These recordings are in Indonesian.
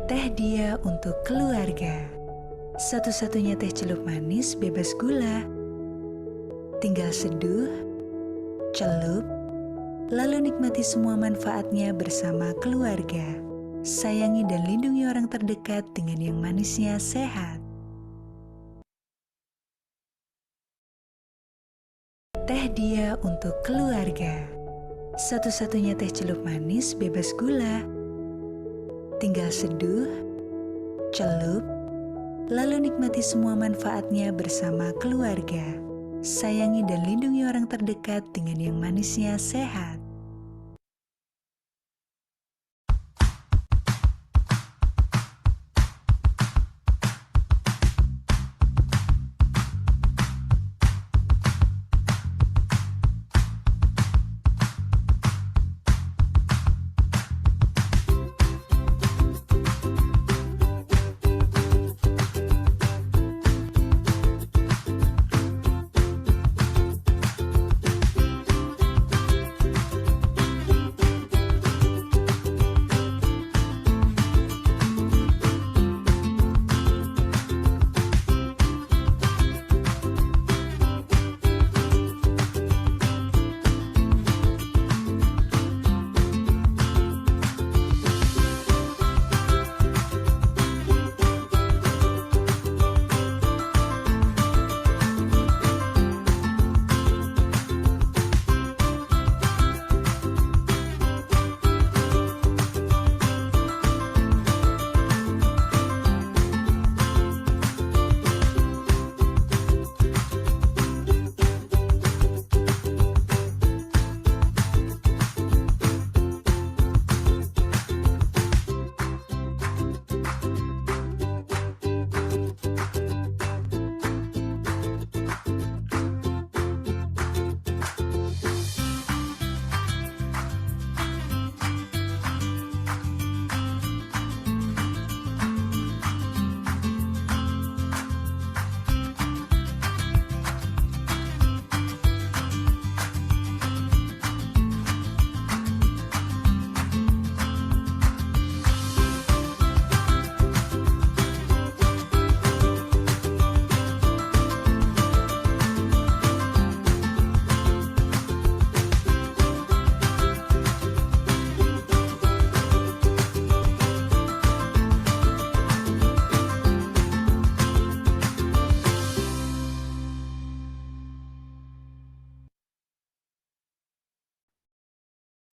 Teh dia untuk keluarga. Satu-satunya teh celup manis bebas gula. Tinggal seduh, celup, lalu nikmati semua manfaatnya bersama keluarga. Sayangi dan lindungi orang terdekat dengan yang manisnya sehat. Teh dia untuk keluarga. Satu-satunya teh celup manis bebas gula. Tinggal seduh, celup, lalu nikmati semua manfaatnya bersama keluarga. Sayangi dan lindungi orang terdekat dengan yang manisnya sehat.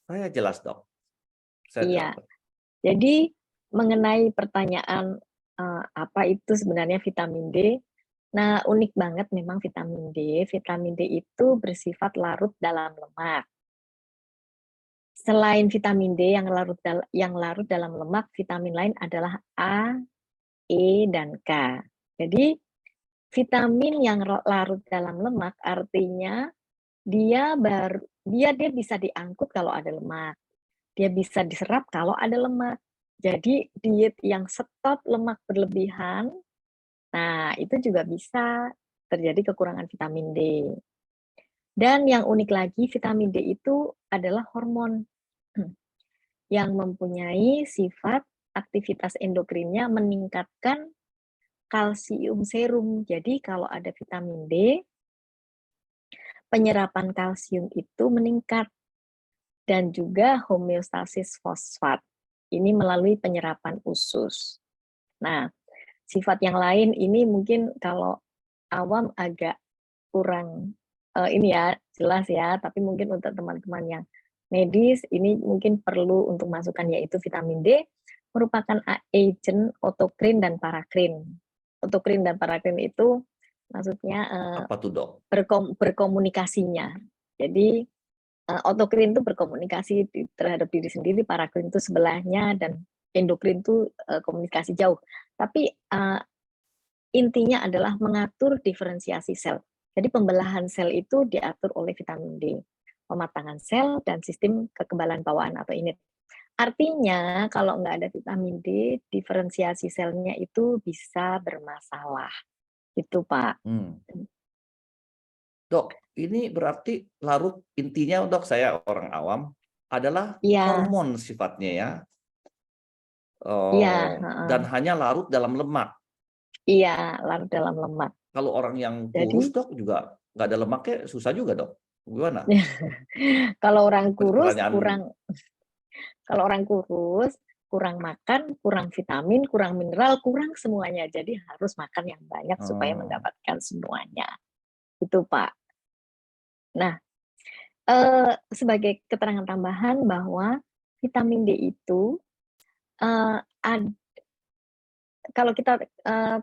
Saya jelas, Dok. Saya Iya. dapat. Jadi mengenai pertanyaan, apa itu sebenarnya vitamin D? Nah, unik banget memang vitamin D. Vitamin D itu bersifat larut dalam lemak. Selain vitamin D yang larut dalam lemak, vitamin lain adalah A, E, dan K. Jadi vitamin yang larut dalam lemak artinya dia bisa diangkut kalau ada lemak. Dia bisa diserap kalau ada lemak. Jadi diet yang stop lemak berlebihan, nah itu juga bisa terjadi kekurangan vitamin D. Dan yang unik lagi, vitamin D itu adalah hormon yang mempunyai sifat aktivitas endokrinnya meningkatkan kalsium serum. Jadi kalau ada vitamin D, penyerapan kalsium itu meningkat. Dan juga homeostasis fosfat. Ini melalui penyerapan usus. Nah, sifat yang lain ini mungkin kalau awam agak kurang ini ya, jelas ya, tapi mungkin untuk teman-teman yang medis ini mungkin perlu untuk masukan, yaitu vitamin D merupakan agent autokrin dan parakrin. Autokrin dan parakrin itu maksudnya Apa tuh, Dok? berkomunikasinya. Jadi autokrin itu berkomunikasi terhadap diri sendiri, parakrin itu sebelahnya, dan endokrin itu komunikasi jauh. Tapi intinya adalah mengatur diferensiasi sel. Jadi pembelahan sel itu diatur oleh vitamin D, pematangan sel, dan sistem kekebalan bawaan atau innate. Artinya kalau nggak ada vitamin D, diferensiasi selnya itu bisa bermasalah. Itu Pak. Dok, ini berarti larut intinya, Dok, saya orang awam, adalah Iya. hormon sifatnya ya. Iya, dan hanya larut dalam lemak. iya, larut dalam lemak. Kalau orang yang kurus, Jadi Dok, juga nggak ada lemaknya, susah juga, Dok. Gimana? kalau orang kurus Pertanyaan. kalau orang kurus kurang makan, kurang vitamin, kurang mineral, kurang semuanya. Jadi harus makan yang banyak supaya mendapatkan semuanya. Itu, Pak. Nah, sebagai keterangan tambahan bahwa vitamin D itu kalau kita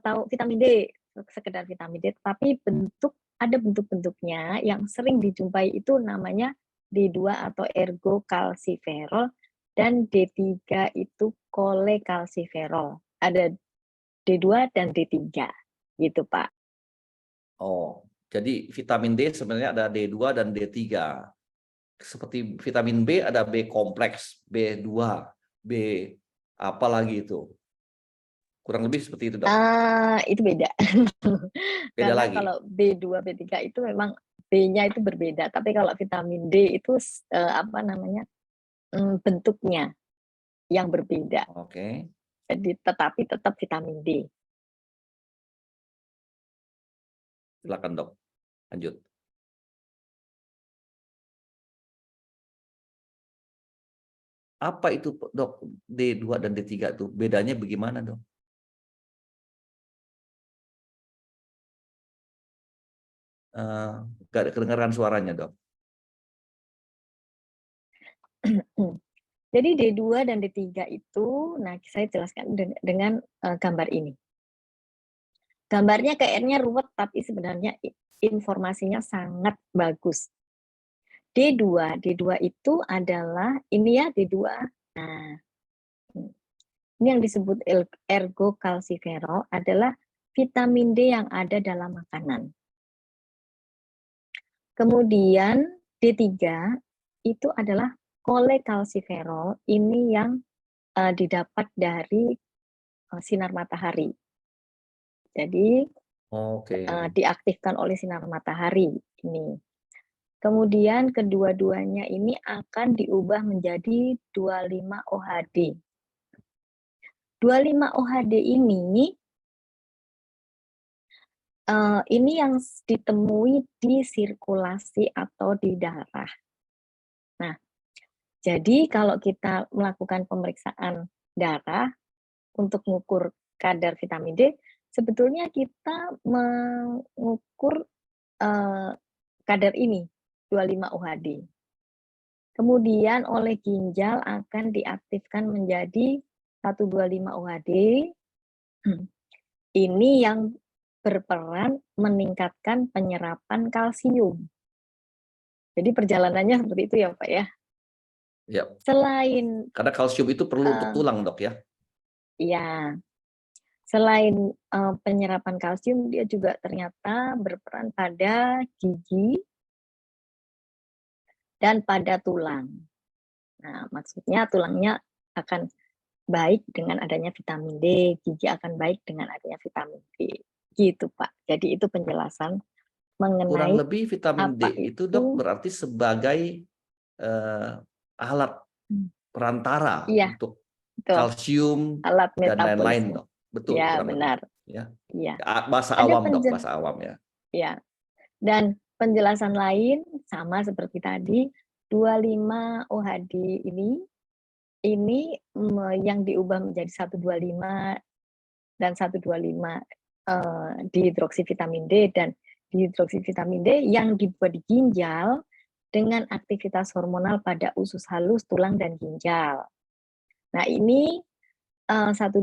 tahu vitamin D, sekedar vitamin D, tapi ada bentuk-bentuknya yang sering dijumpai itu namanya D2 atau ergokalsiferol dan D3 itu kolekalsiferol. Ada D2 dan D3 gitu, Pak. Oh, jadi vitamin D sebenarnya ada D2 dan D3. Seperti vitamin B ada B kompleks, B2, B apa lagi itu. Kurang lebih seperti itu, Dok. Itu beda. Beda Karena lagi. kalau B2, B3 itu memang B-nya itu berbeda, tapi kalau vitamin D itu bentuknya yang berbeda. Oke. Jadi tetapi tetap vitamin D. Silakan, Dok. Lanjut. Apa itu, Dok, D2 dan D3 itu? Bedanya bagaimana, Dok? Nggak ada kedengaran suaranya, Dok. Jadi D2 dan D3 itu, nah saya jelaskan dengan gambar ini. Gambarnya kayaknya ruwet, tapi sebenarnya informasinya sangat bagus. D2 itu adalah, ini ya D2. Nah, ini yang disebut ergokalsiferol adalah vitamin D yang ada dalam makanan. Kemudian D3 itu adalah kolekalsiferol, ini yang didapat dari sinar matahari. Jadi diaktifkan oleh sinar matahari ini. Kemudian kedua-duanya ini akan diubah menjadi 25-OHD. 25-OHD ini yang ditemui di sirkulasi atau di darah. Nah, jadi kalau kita melakukan pemeriksaan darah untuk mengukur kadar vitamin D, sebetulnya kita mengukur kadar ini, 25-OHD. Kemudian oleh ginjal akan diaktifkan menjadi 125-OHD. Ini yang berperan meningkatkan penyerapan kalsium. Jadi perjalanannya seperti itu ya, Pak ya. Ya. Selain karena kalsium itu perlu untuk tulang, Dok, ya. Iya. Selain penyerapan kalsium, dia juga ternyata berperan pada gigi dan pada tulang. Nah, maksudnya tulangnya akan baik dengan adanya vitamin D, gigi akan baik dengan adanya vitamin D. Gitu, Pak. Jadi itu penjelasan Kurang mengenai lebih vitamin apa D itu, Dok, itu berarti sebagai alat perantara iya, untuk betul. kalsium Alat dan lain-lain, metabolisme. Dok. Betul, Ya, kurang lebih. benar. Ya. Iya. Bahasa Ada awam, Dok, bahasa awam ya. Ya. Dan penjelasan lain sama seperti tadi, 25-OHD ini yang diubah menjadi 125 dan 125 dihidroksivitamin D dan dihidroksivitamin D yang dibuat di ginjal dengan aktivitas hormonal pada usus halus, tulang, dan ginjal. Nah, ini 125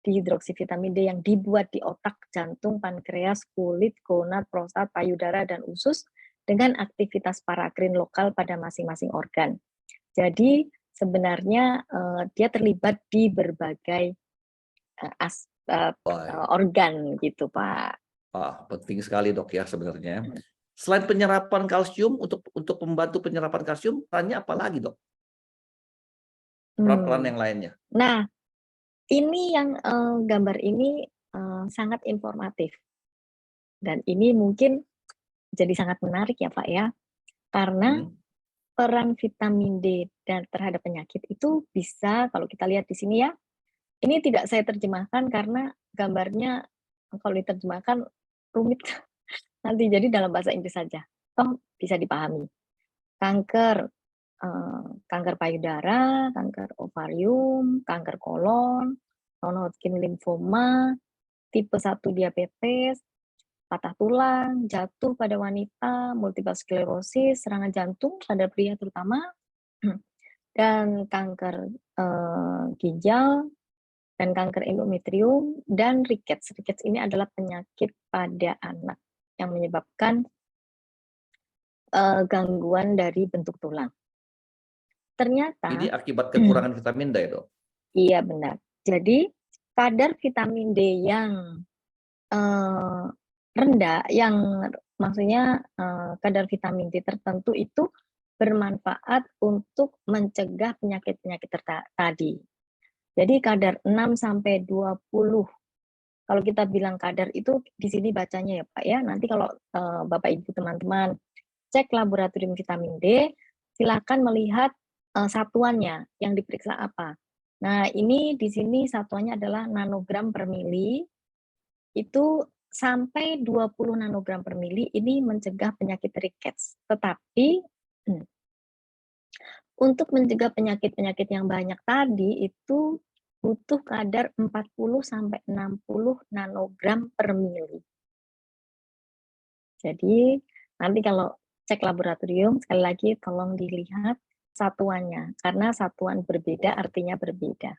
dihidroksivitamin D yang dibuat di otak, jantung, pankreas, kulit, gonad, prostat, payudara, dan usus dengan aktivitas parakrin lokal pada masing-masing organ. Jadi sebenarnya dia terlibat di berbagai organ gitu, Pak. Penting sekali, Dok, ya sebenarnya. Selain penyerapan kalsium, untuk membantu penyerapan kalsium, perannya apa lagi, Dok? Peran-peran yang lainnya. Nah, ini yang gambar ini sangat informatif. Dan ini mungkin jadi sangat menarik ya, Pak ya. Karena peran vitamin D dan terhadap penyakit itu bisa, kalau kita lihat di sini ya, Ini tidak saya terjemahkan karena gambarnya kalau diterjemahkan rumit nanti, jadi dalam bahasa Inggris saja. Toh bisa dipahami. Kanker, kanker payudara, kanker ovarium, kanker kolon, non-Hodgkin lymphoma, tipe 1 diabetes, patah tulang, jatuh pada wanita, multiple sclerosis, serangan jantung pada pria terutama, dan kanker ginjal, dan kanker endometrium, dan rickets. Rickets ini adalah penyakit pada anak yang menyebabkan gangguan dari bentuk tulang. Ternyata Ini akibat kekurangan vitamin D, Dok. iya benar. Jadi kadar vitamin D yang rendah, yang maksudnya kadar vitamin D tertentu itu bermanfaat untuk mencegah penyakit-penyakit tadi. Jadi kadar 6 sampai 20. Kalau kita bilang kadar itu di sini bacanya ya Pak ya. Nanti kalau Bapak Ibu teman-teman cek laboratorium vitamin D, silakan melihat satuannya yang diperiksa apa. Nah, ini di sini satuannya adalah nanogram per mili. Itu sampai 20 nanogram per mili ini mencegah penyakit rickets. Tetapi untuk mencegah penyakit-penyakit yang banyak tadi itu butuh kadar 40 sampai 60 nanogram per mili. Jadi nanti kalau cek laboratorium sekali lagi tolong dilihat satuannya karena satuan berbeda artinya berbeda.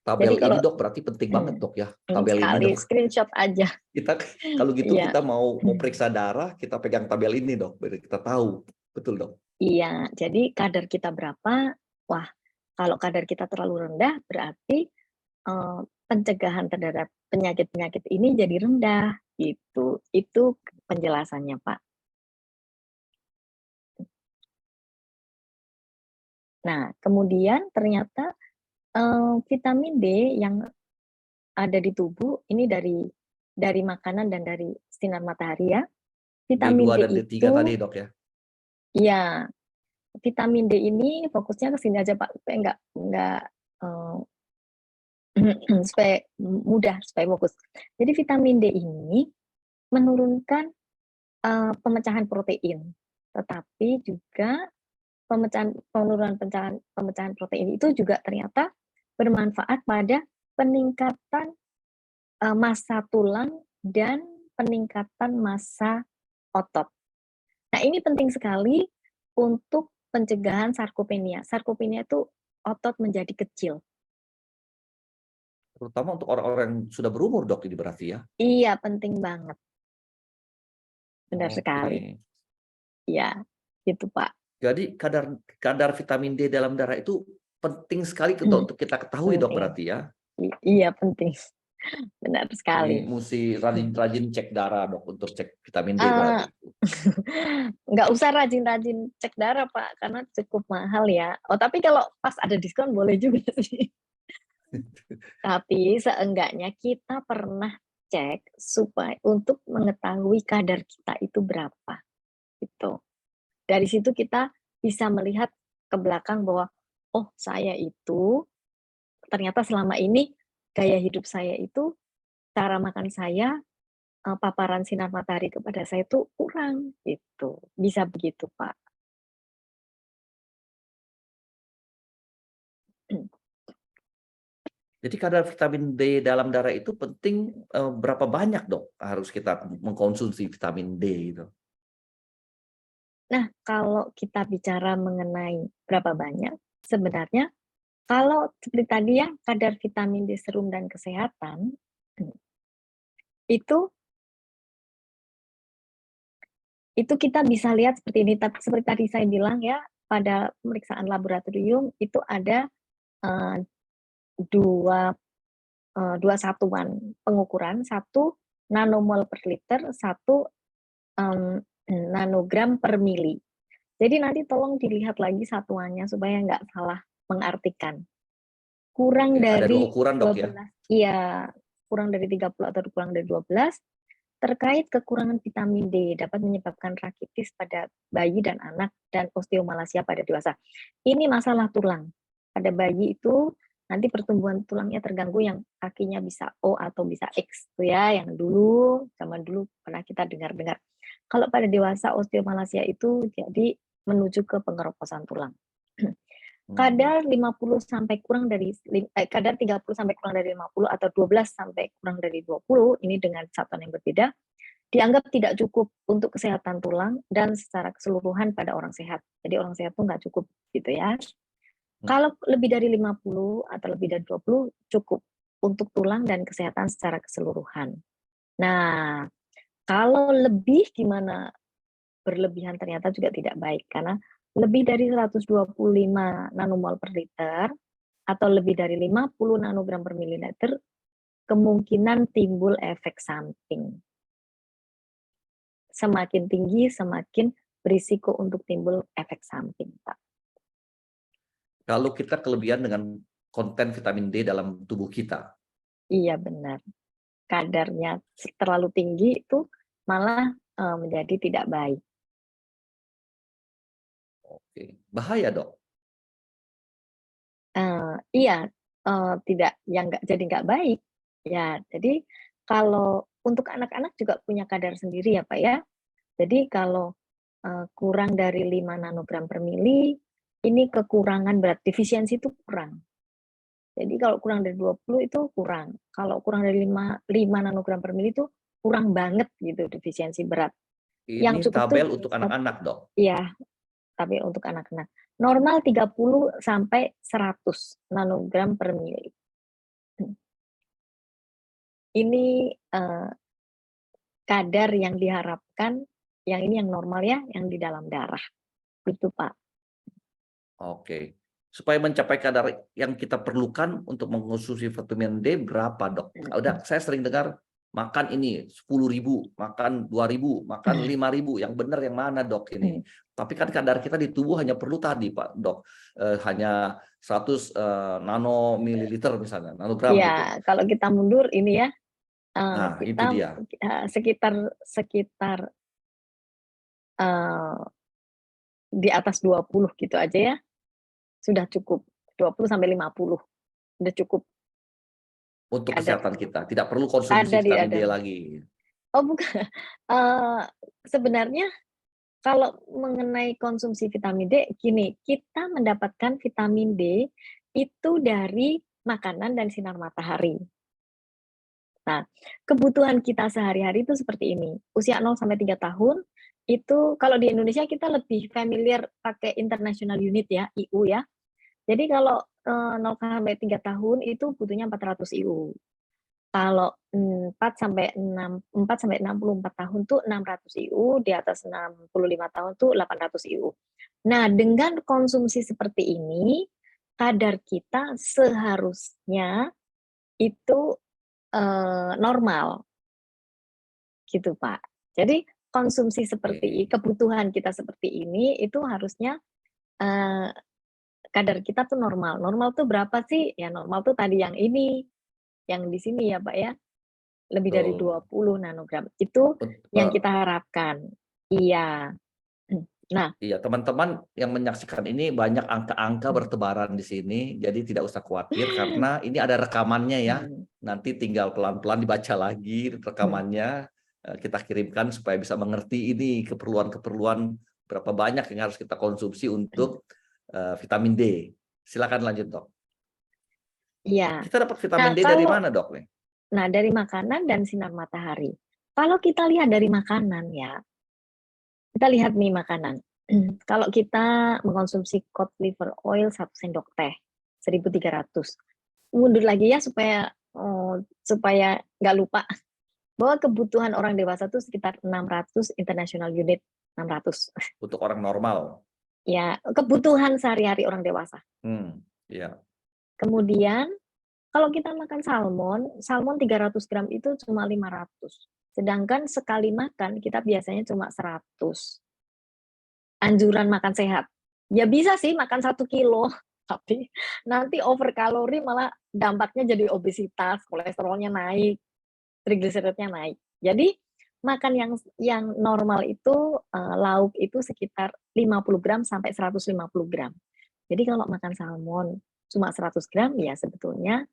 Tabel Jadi kalau ini, Dok, berarti penting banget, Dok, ya. Tabel ini, sekali Dok. screenshot aja. Kita kalau gitu Iya. kita mau periksa darah, kita pegang tabel ini, Dok, biar kita tahu. Betul, Dok. Iya, jadi kadar kita berapa? Wah, kalau kadar kita terlalu rendah berarti pencegahan terhadap penyakit-penyakit ini jadi rendah gitu. Itu penjelasannya, Pak. Nah, kemudian ternyata vitamin D yang ada di tubuh ini dari makanan dan dari sinar matahari ya. Vitamin B2 D dan D3 itu tadi, Dok, ya. ya, vitamin D ini fokusnya ke sini aja Pak, supaya enggak supaya mudah, supaya fokus. Jadi vitamin D ini menurunkan pemecahan protein, tetapi juga penurunan pemecahan protein itu juga ternyata bermanfaat pada peningkatan massa tulang dan peningkatan massa otot. Nah, ini penting sekali untuk pencegahan sarkopenia. Sarkopenia itu otot menjadi kecil. Terutama untuk orang-orang yang sudah berumur, Dok, ini berarti ya. Iya, penting banget. Benar sekali. Oke. Iya, gitu Pak. Jadi kadar vitamin D dalam darah itu penting sekali untuk kita ketahui, Dok, Penting. berarti ya. Iya, penting. Benar Ini sekali. mesti rajin-rajin cek darah, Dok, untuk cek vitamin D berarti. Nggak usah rajin-rajin cek darah, Pak, karena cukup mahal ya. Oh, tapi kalau pas ada diskon boleh juga sih. Tapi seenggaknya kita pernah cek supaya untuk mengetahui kadar kita itu berapa. Gitu. Dari situ kita bisa melihat ke belakang bahwa, oh saya itu ternyata selama ini gaya hidup saya itu, cara makan saya, paparan sinar matahari kepada saya itu kurang, gitu. Bisa begitu, Pak. Jadi kadar vitamin D dalam darah itu penting berapa banyak, Dok, harus kita mengkonsumsi vitamin D itu? Nah, kalau kita bicara mengenai berapa banyak, sebenarnya kalau seperti tadi ya, kadar vitamin D serum dan kesehatan, itu kita bisa lihat seperti ini, tapi seperti tadi saya bilang ya, pada pemeriksaan laboratorium itu ada dua satuan pengukuran, satu nanomol per liter, satu nanogram per mili. Jadi nanti tolong dilihat lagi satuannya supaya nggak salah mengartikan. Kurang Oke, ada dari dua ukuran, Dok, ya? 12, iya, kurang dari 30 atau kurang dari 12, terkait kekurangan vitamin D dapat menyebabkan rakitis pada bayi dan anak dan osteomalasia pada dewasa. Ini masalah tulang. Pada bayi itu nanti pertumbuhan tulangnya terganggu, yang kakinya bisa O atau bisa X tuh ya, yang dulu zaman dulu pernah kita dengar-dengar. Kalau pada dewasa osteomalacia itu jadi menuju ke pengeroposan tulang. Kadar 50 sampai kurang dari kadar 30 sampai kurang dari 50 atau 12 sampai kurang dari 20, ini dengan satuan yang berbeda, dianggap tidak cukup untuk kesehatan tulang dan secara keseluruhan pada orang sehat. Jadi orang sehat tuh nggak cukup gitu ya. Kalau lebih dari 50 atau lebih dari 20 cukup untuk tulang dan kesehatan secara keseluruhan. Nah, kalau lebih gimana? Berlebihan ternyata juga tidak baik, karena lebih dari 125 nanomol per liter atau lebih dari 50 nanogram per mililiter kemungkinan timbul efek samping. Semakin tinggi, semakin berisiko untuk timbul efek samping, Pak. Kalau kita kelebihan dengan konten vitamin D dalam tubuh kita. Iya benar. Kadarnya terlalu tinggi itu malah menjadi tidak baik. Oke, bahaya dok. Iya, tidak, yang jadi nggak baik. Ya, jadi kalau untuk anak-anak juga punya kadar sendiri ya Pak ya. Jadi kalau kurang dari 5 nanogram per mili, ini kekurangan berat, defisiensi itu kurang. Jadi kalau kurang dari 20 itu kurang. Kalau kurang dari 5 nanogram per mili itu kurang banget gitu defisiensi berat. Ini Yang cukup tuh tabel untuk anak-anak dok. iya, tapi untuk anak-anak. Normal 30 sampai 100 nanogram per mili. Ini kadar yang diharapkan, yang ini yang normal ya, yang di dalam darah. Gitu Pak. Oke. Supaya mencapai kadar yang kita perlukan untuk mengkonsumsi vitamin D berapa dok? Udah, saya sering dengar makan ini 10.000, makan 2.000, makan 5.000. Yang benar yang mana dok ini? Tapi kan kadar kita di tubuh hanya perlu tadi Pak dok, hanya 100 nanomililiter misalnya, nanogram gitu. Iya, kalau kita mundur ini ya, Nah, itu kita dia. sekitar di atas 20 gitu aja ya, sudah cukup. 20 sampai 50, udah cukup Untuk kadar kesehatan kita, tidak perlu konsumsi vitamin D lagi. Oh bukan, sebenarnya kalau mengenai konsumsi vitamin D, gini, kita mendapatkan vitamin D itu dari makanan dan sinar matahari. Nah, kebutuhan kita sehari-hari itu seperti ini. Usia 0 sampai 3 tahun, itu kalau di Indonesia kita lebih familiar pakai International Unit ya, IU ya. Jadi kalau 0 sampai 3 tahun itu butuhnya 400 IU. Kalau 4 sampai 64 tahun tuh 600 IU, di atas 65 tahun tuh 800 IU. Nah, dengan konsumsi seperti ini, kadar kita seharusnya itu normal, gitu Pak. Jadi konsumsi seperti kebutuhan kita seperti ini itu harusnya kadar kita tuh normal. Normal tuh berapa sih? Ya normal tuh tadi yang ini, yang di sini ya Pak ya, lebih dari 20 nanogram. Itu yang kita harapkan. Iya. Nah, iya, teman-teman yang menyaksikan ini banyak angka-angka bertebaran di sini, jadi tidak usah khawatir karena ini ada rekamannya ya. Nanti tinggal pelan-pelan dibaca lagi rekamannya, kita kirimkan supaya bisa mengerti ini keperluan-keperluan berapa banyak yang harus kita konsumsi untuk vitamin D. Silakan lanjut dok. Iya. Kita dapat vitamin D dari mana dok? Nah, dari makanan dan sinar matahari. Kalau kita lihat dari makanan ya, kita lihat nih makanan. Kalau kita mengkonsumsi cod liver oil 1 sendok teh, 1.300. Mundur lagi ya supaya nggak lupa bahwa kebutuhan orang dewasa itu sekitar 600 international unit, 600. Untuk orang normal. Ya, kebutuhan sehari-hari orang dewasa. Ya. Kemudian kalau kita makan salmon 300 gram itu cuma 500. Sedangkan sekali makan kita biasanya cuma 100. Anjuran makan sehat. Ya bisa sih makan 1 kilo, tapi nanti over kalori malah dampaknya jadi obesitas, kolesterolnya naik, trigliseridnya naik. Jadi makan yang normal itu lauk itu sekitar 50 gram sampai 150 gram. Jadi kalau makan salmon cuma 100 gram, ya sebetulnya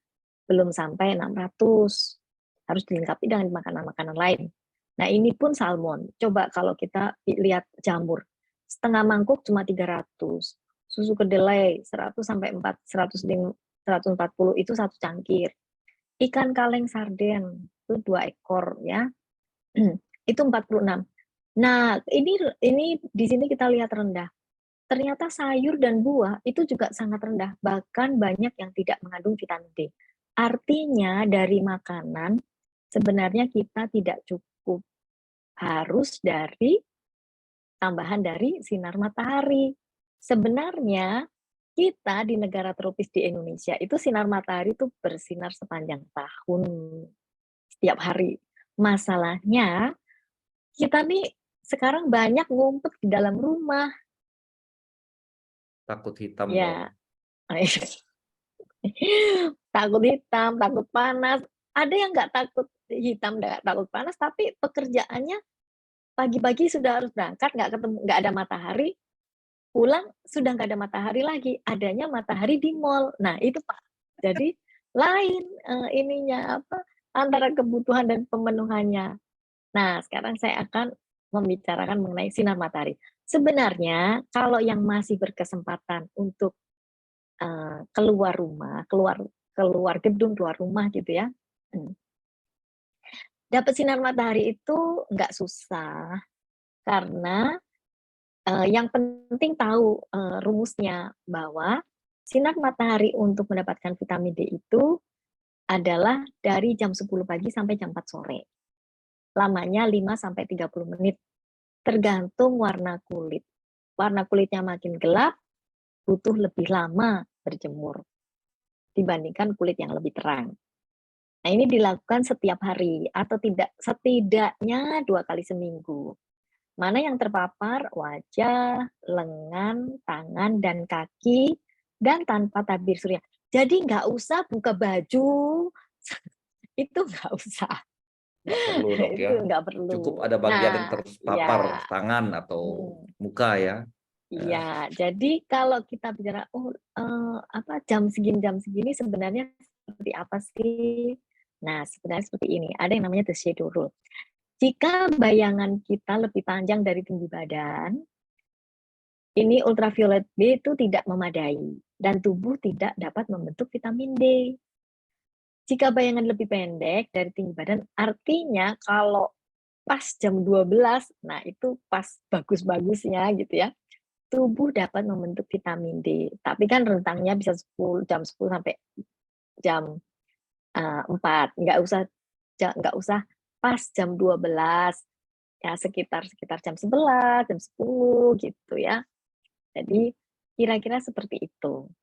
belum sampai 600. Harus dilengkapi dengan makanan-makanan lain. Nah, ini pun salmon. Coba kalau kita lihat jamur, setengah mangkuk cuma 300. Susu kedelai 100 sampai 140 itu satu cangkir. Ikan kaleng sarden itu 2 ekor ya. Itu 46. Nah, ini di sini kita lihat rendah. Ternyata sayur dan buah itu juga sangat rendah, bahkan banyak yang tidak mengandung vitamin D. Artinya dari makanan sebenarnya kita tidak cukup harus dari tambahan dari sinar matahari. Sebenarnya kita di negara tropis di Indonesia itu sinar matahari itu bersinar sepanjang tahun, setiap hari. Masalahnya kita nih sekarang banyak ngumpet di dalam rumah. Takut hitam dong. Ya, takut hitam, takut panas. Ada yang nggak takut hitam, nggak takut panas, tapi pekerjaannya pagi-pagi sudah harus berangkat, nggak ada matahari, pulang sudah nggak ada matahari lagi, adanya matahari di mall. Nah itu Pak, jadi lain ininya apa antara kebutuhan dan pemenuhannya. Nah sekarang saya akan membicarakan mengenai sinar matahari. Sebenarnya kalau yang masih berkesempatan untuk keluar rumah, keluar gedung, keluar rumah gitu ya, dapat sinar matahari itu nggak susah karena yang penting tahu rumusnya bahwa sinar matahari untuk mendapatkan vitamin D itu adalah dari jam 10 pagi sampai jam 4 sore. Lamanya 5 sampai 30 menit tergantung warna kulit. Warna kulitnya makin gelap butuh lebih lama berjemur dibandingkan kulit yang lebih terang. Nah, ini dilakukan setiap hari atau setidaknya 2 kali seminggu. Mana yang terpapar? Wajah, lengan, tangan, dan kaki, dan tanpa tabir surya. Jadi nggak usah buka baju, itu nggak usah. Nggak perlu dok ya. Itu nggak perlu. Cukup ada bagian yang Nah, terpapar, ya. tangan atau muka ya. Iya, jadi kalau kita bicara jam segini sebenarnya seperti apa sih? Nah, sebenarnya seperti ini. Ada yang namanya the shadow rule. Jika bayangan kita lebih panjang dari tinggi badan, ini ultraviolet B itu tidak memadai dan tubuh tidak dapat membentuk vitamin D. Jika bayangan lebih pendek dari tinggi badan, artinya kalau pas jam 12, nah itu pas bagus-bagusnya gitu ya. Tubuh dapat membentuk vitamin D. Tapi kan rentangnya bisa jam 10 sampai jam 4. Nggak usah pas jam 12. Ya sekitar jam 11, jam 10 gitu ya. Jadi kira-kira seperti itu.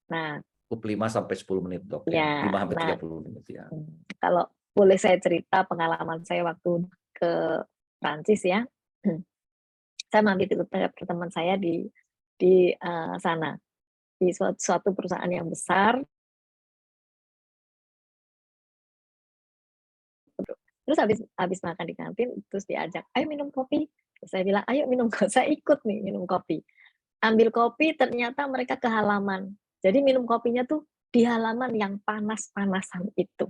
Nah, Cukup 5 sampai 10 menit dok ya, ya. 5 sampai nah 30 menit ya. kalau boleh saya cerita pengalaman saya waktu ke Prancis ya. Saya mampir ke teman saya di sana, di suatu perusahaan yang besar. Terus habis makan di kantin, terus diajak, "Ayo minum kopi." Terus saya bilang, "Ayo minum." Saya ikut nih minum kopi. Ambil kopi, ternyata mereka ke halaman. Jadi minum kopinya tuh di halaman yang panas-panasan itu.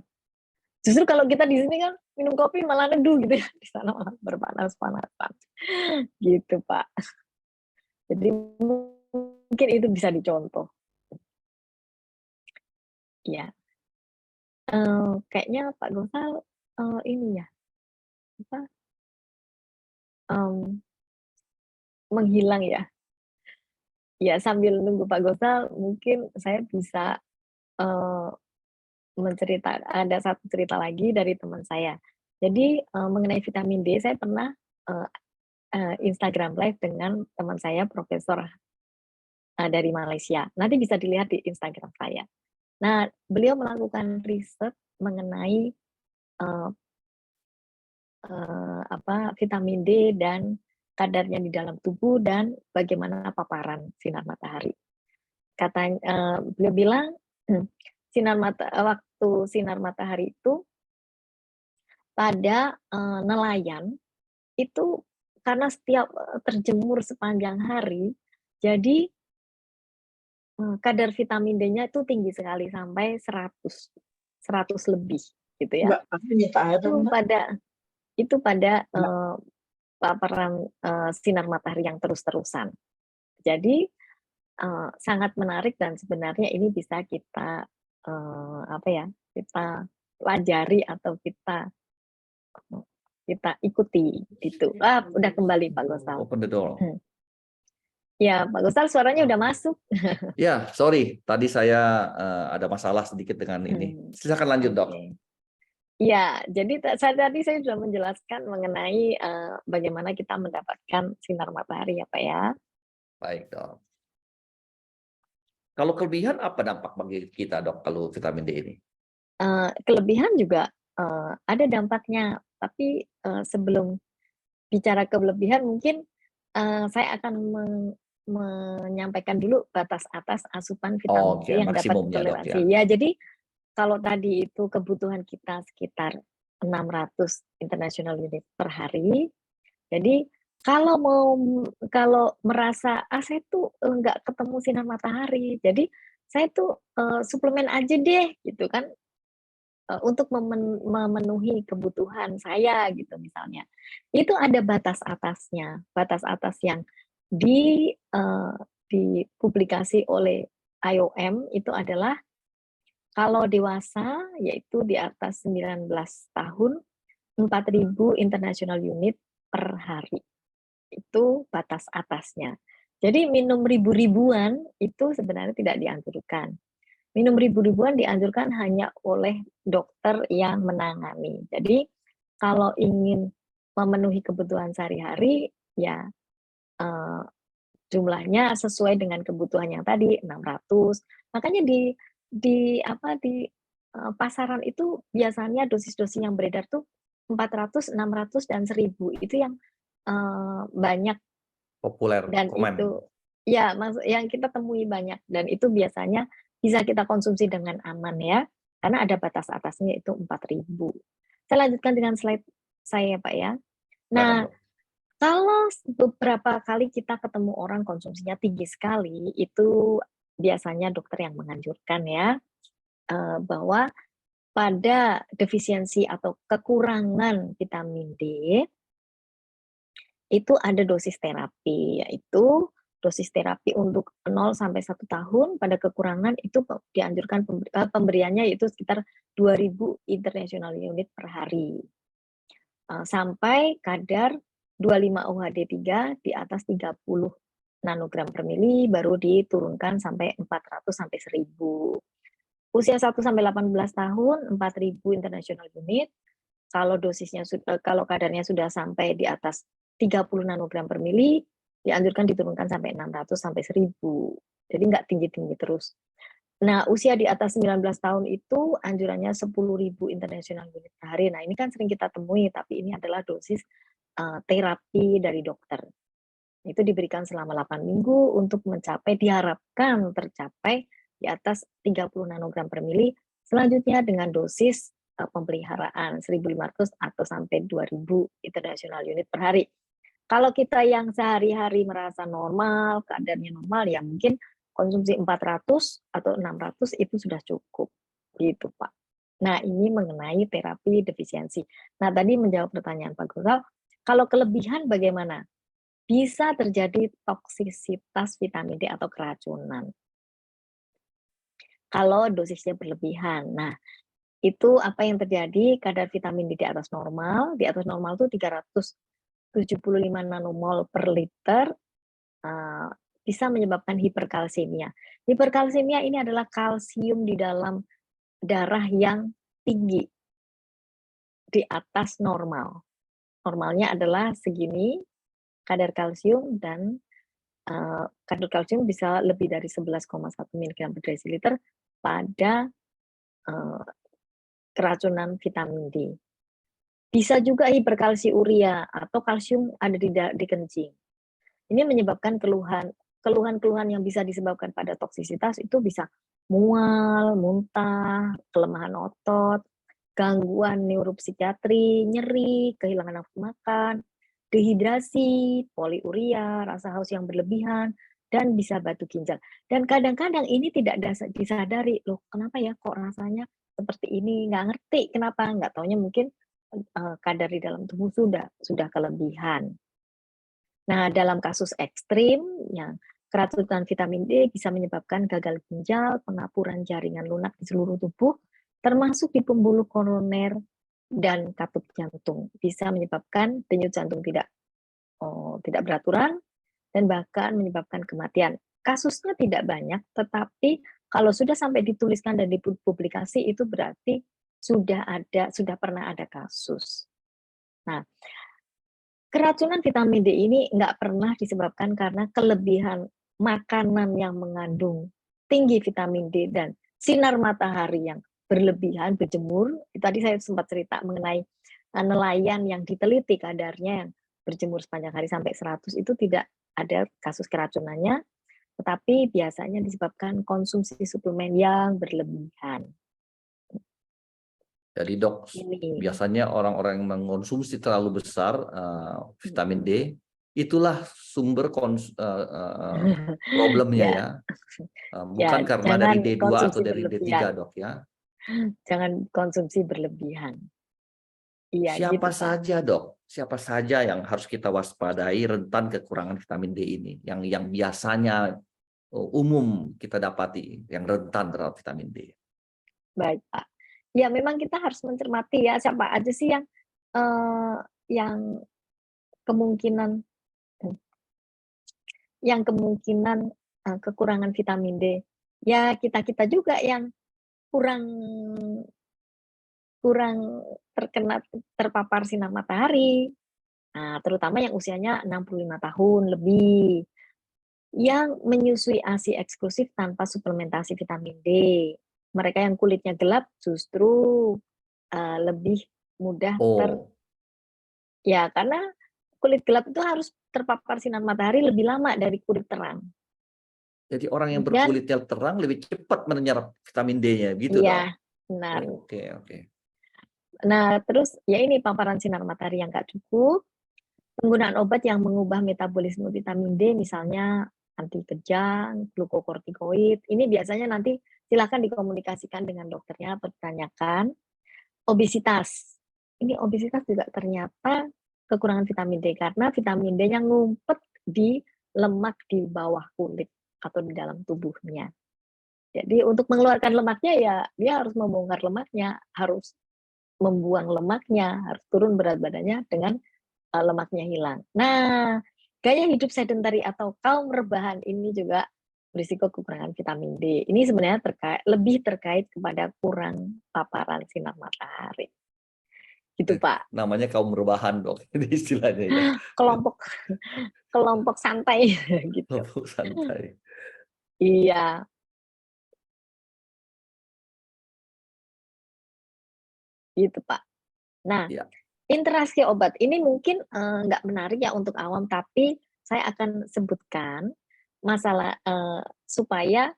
Justru kalau kita di sini kan minum kopi malah neduh gitu ya, di sana malah berpanas-panasan. Gitu, Pak. Jadi mungkin itu bisa dicontoh. Iya. Kayaknya Pak Gosal, ini ya, apa, menghilang ya. Ya sambil nunggu Pak Gosal mungkin saya bisa, eee, ada satu cerita lagi dari teman saya. Jadi, mengenai vitamin D saya pernah, eee Instagram Live dengan teman saya profesor, dari Malaysia. Nanti bisa dilihat di Instagram saya. Nah, beliau melakukan riset mengenai, eee vitamin D dan kadarnya di dalam tubuh dan bagaimana paparan sinar matahari. Beliau bilang, waktu sinar matahari itu pada, nelayan, itu karena setiap, terjemur sepanjang hari, jadi kadar vitamin D-nya itu tinggi sekali sampai 100 lebih gitu ya. Mbak, aku minta air Itu dong, Mbak. pada Mbak. paparan sinar matahari yang terus-terusan. Jadi sangat menarik dan sebenarnya ini bisa kita kita pelajari atau kita ikuti gitu. Udah kembali Pak Gosal. Open the door. Ya, Pak Gosal suaranya udah masuk. Ya, sorry, tadi saya ada masalah sedikit dengan ini. Silakan lanjut, Dok. Ya, jadi tadi saya sudah menjelaskan mengenai bagaimana kita mendapatkan sinar matahari ya Pak ya. Baik, Dok. Kalau kelebihan apa dampak bagi kita, Dok, kalau vitamin D ini? Kelebihan juga ada dampaknya, tapi sebelum bicara kelebihan mungkin saya akan menyampaikan dulu batas atas asupan vitamin D yang dapat maksimumnya, Dok, ditoleransi. ya. Ya, jadi kalau tadi itu kebutuhan kita sekitar 600 international unit per hari. Jadi kalau merasa saya tuh nggak ketemu sinar matahari, jadi saya tuh suplemen aja deh gitu kan, untuk memenuhi kebutuhan saya gitu misalnya. Itu ada batas atasnya, batas atas yang dipublikasi oleh IOM itu adalah kalau dewasa yaitu di atas 19 tahun 4.000 international unit per hari. Itu batas atasnya. Jadi minum ribu-ribuan itu sebenarnya tidak dianjurkan. Minum ribu-ribuan dianjurkan hanya oleh dokter yang menangani. Jadi kalau ingin memenuhi kebutuhan sehari-hari ya jumlahnya sesuai dengan kebutuhan yang tadi 600. Makanya di pasaran itu biasanya dosis-dosis yang beredar tuh 400, 600 dan 1000 itu yang banyak Populer, dan komen. itu ya yang kita temui banyak dan itu biasanya bisa kita konsumsi dengan aman ya karena ada batas atasnya itu 4.000. Saya lanjutkan dengan slide saya Pak ya. Nah, kalau beberapa kali kita ketemu orang konsumsinya tinggi sekali, itu biasanya dokter yang menganjurkan ya, bahwa pada defisiensi atau kekurangan vitamin D, itu ada dosis terapi, yaitu dosis terapi untuk 0 sampai 1 tahun pada kekurangan itu dianjurkan pemberiannya yaitu sekitar 2.000 international unit per hari. Sampai kadar 25 OHD3 di atas 30 nanogram per mili baru diturunkan sampai 400 sampai 1000. Usia 1 sampai 18 tahun 4.000 international unit. Kalau dosisnya kalau kadarnya sudah sampai di atas 30 nanogram per mili dianjurkan diturunkan sampai 600 sampai 1000. Jadi nggak tinggi-tinggi terus. Nah, usia di atas 19 tahun itu anjurannya 10.000 international unit per hari. Nah, ini kan sering kita temui, tapi ini adalah dosis terapi dari dokter. Itu diberikan selama 8 minggu untuk diharapkan tercapai di atas 30 nanogram per mili. Selanjutnya dengan dosis pemeliharaan 1.500 atau sampai 2.000 international unit per hari. Kalau kita yang sehari-hari merasa normal, kadarnya normal, ya mungkin konsumsi 400 atau 600 itu sudah cukup, gitu Pak. Nah ini mengenai terapi defisiensi. Nah tadi menjawab pertanyaan Pak Gosal, kalau kelebihan bagaimana? Bisa terjadi toksisitas vitamin D atau keracunan. Kalau dosisnya berlebihan. Nah itu apa yang terjadi, kadar vitamin D di atas normal itu 375 nanomol per liter, bisa menyebabkan hiperkalsemia. Hiperkalsemia ini adalah kalsium di dalam darah yang tinggi, di atas normal. Normalnya adalah segini kadar kalsium dan kadar kalsium bisa lebih dari 11,1 mg per desiliter pada keracunan vitamin D. Bisa juga hiperkalsiuria atau kalsium ada di kencing. Ini menyebabkan keluhan yang bisa disebabkan pada toksisitas itu bisa mual, muntah, kelemahan otot, gangguan neuropsikiatri, nyeri, kehilangan nafsu makan, dehidrasi, poliuria, rasa haus yang berlebihan, dan bisa batu ginjal. Dan kadang-kadang ini tidak disadari, loh kenapa ya kok rasanya seperti ini, nggak ngerti kenapa, nggak taunya mungkin kadar di dalam tubuh sudah kelebihan. Nah, dalam kasus ekstrim yang keracunan vitamin D bisa menyebabkan gagal ginjal, pengapuran jaringan lunak di seluruh tubuh, termasuk di pembuluh koroner dan katup jantung. Bisa menyebabkan denyut jantung tidak beraturan dan bahkan menyebabkan kematian. Kasusnya tidak banyak, tetapi kalau sudah sampai dituliskan dan dipublikasi itu berarti sudah pernah ada kasus. Nah, keracunan vitamin D ini nggak pernah disebabkan karena kelebihan makanan yang mengandung tinggi vitamin D dan sinar matahari yang berlebihan, berjemur. Tadi saya sempat cerita mengenai nelayan yang diteliti kadarnya yang berjemur sepanjang hari sampai 100 itu tidak ada kasus keracunannya, tetapi biasanya disebabkan konsumsi suplemen yang berlebihan. Jadi dok, Ini. biasanya orang-orang yang mengkonsumsi terlalu besar vitamin D, itulah sumber problemnya Ya, ya. ya Bukan karena dari jangan D2 atau konsumsi dari D3 berlebihan. dok ya. Jangan konsumsi berlebihan. Iya Siapa gitu Pak. saja dok? Siapa saja yang harus kita waspadai rentan kekurangan vitamin D ini? Yang biasanya umum kita dapati yang rentan terhadap vitamin D. Baik Pak. Ya memang kita harus mencermati ya siapa aja sih yang kemungkinan kekurangan vitamin D. Ya kita-kita juga yang kurang kurang terpapar sinar matahari. Nah, terutama yang usianya 65 tahun lebih. Yang menyusui ASI eksklusif tanpa suplementasi vitamin D. Mereka yang kulitnya gelap justru lebih mudah Oh, ya karena kulit gelap itu harus terpapar sinar matahari lebih lama dari kulit terang. jadi orang yang Kemudian berkulitnya terang lebih cepat menyerap vitamin D-nya, gitu dok? iya, benar. Oke. Nah, terus ya ini paparan sinar matahari yang nggak cukup, penggunaan obat yang mengubah metabolisme vitamin D, misalnya anti kejang, glukokortikoid, ini biasanya nanti silakan dikomunikasikan dengan dokternya, pertanyakan. Obesitas, ini obesitas juga ternyata kekurangan vitamin D, karena vitamin D-nya ngumpet di lemak di bawah kulit atau di dalam tubuhnya. Jadi untuk mengeluarkan lemaknya ya dia harus membongkar lemaknya, harus membuang lemaknya, harus turun berat badannya dengan lemaknya hilang. Nah, gaya hidup sedentary atau kaum rebahan ini juga berisiko kekurangan vitamin D. Ini sebenarnya lebih terkait kepada kurang paparan sinar matahari. Gitu, Pak. Namanya kaum rebahan dok, ini istilahnya ya. Kelompok kelompok santai gitu. Kelompok santai. Iya, gitu, Pak. Nah, Ya. interaksi obat ini mungkin nggak menarik ya untuk awam, tapi saya akan sebutkan masalah supaya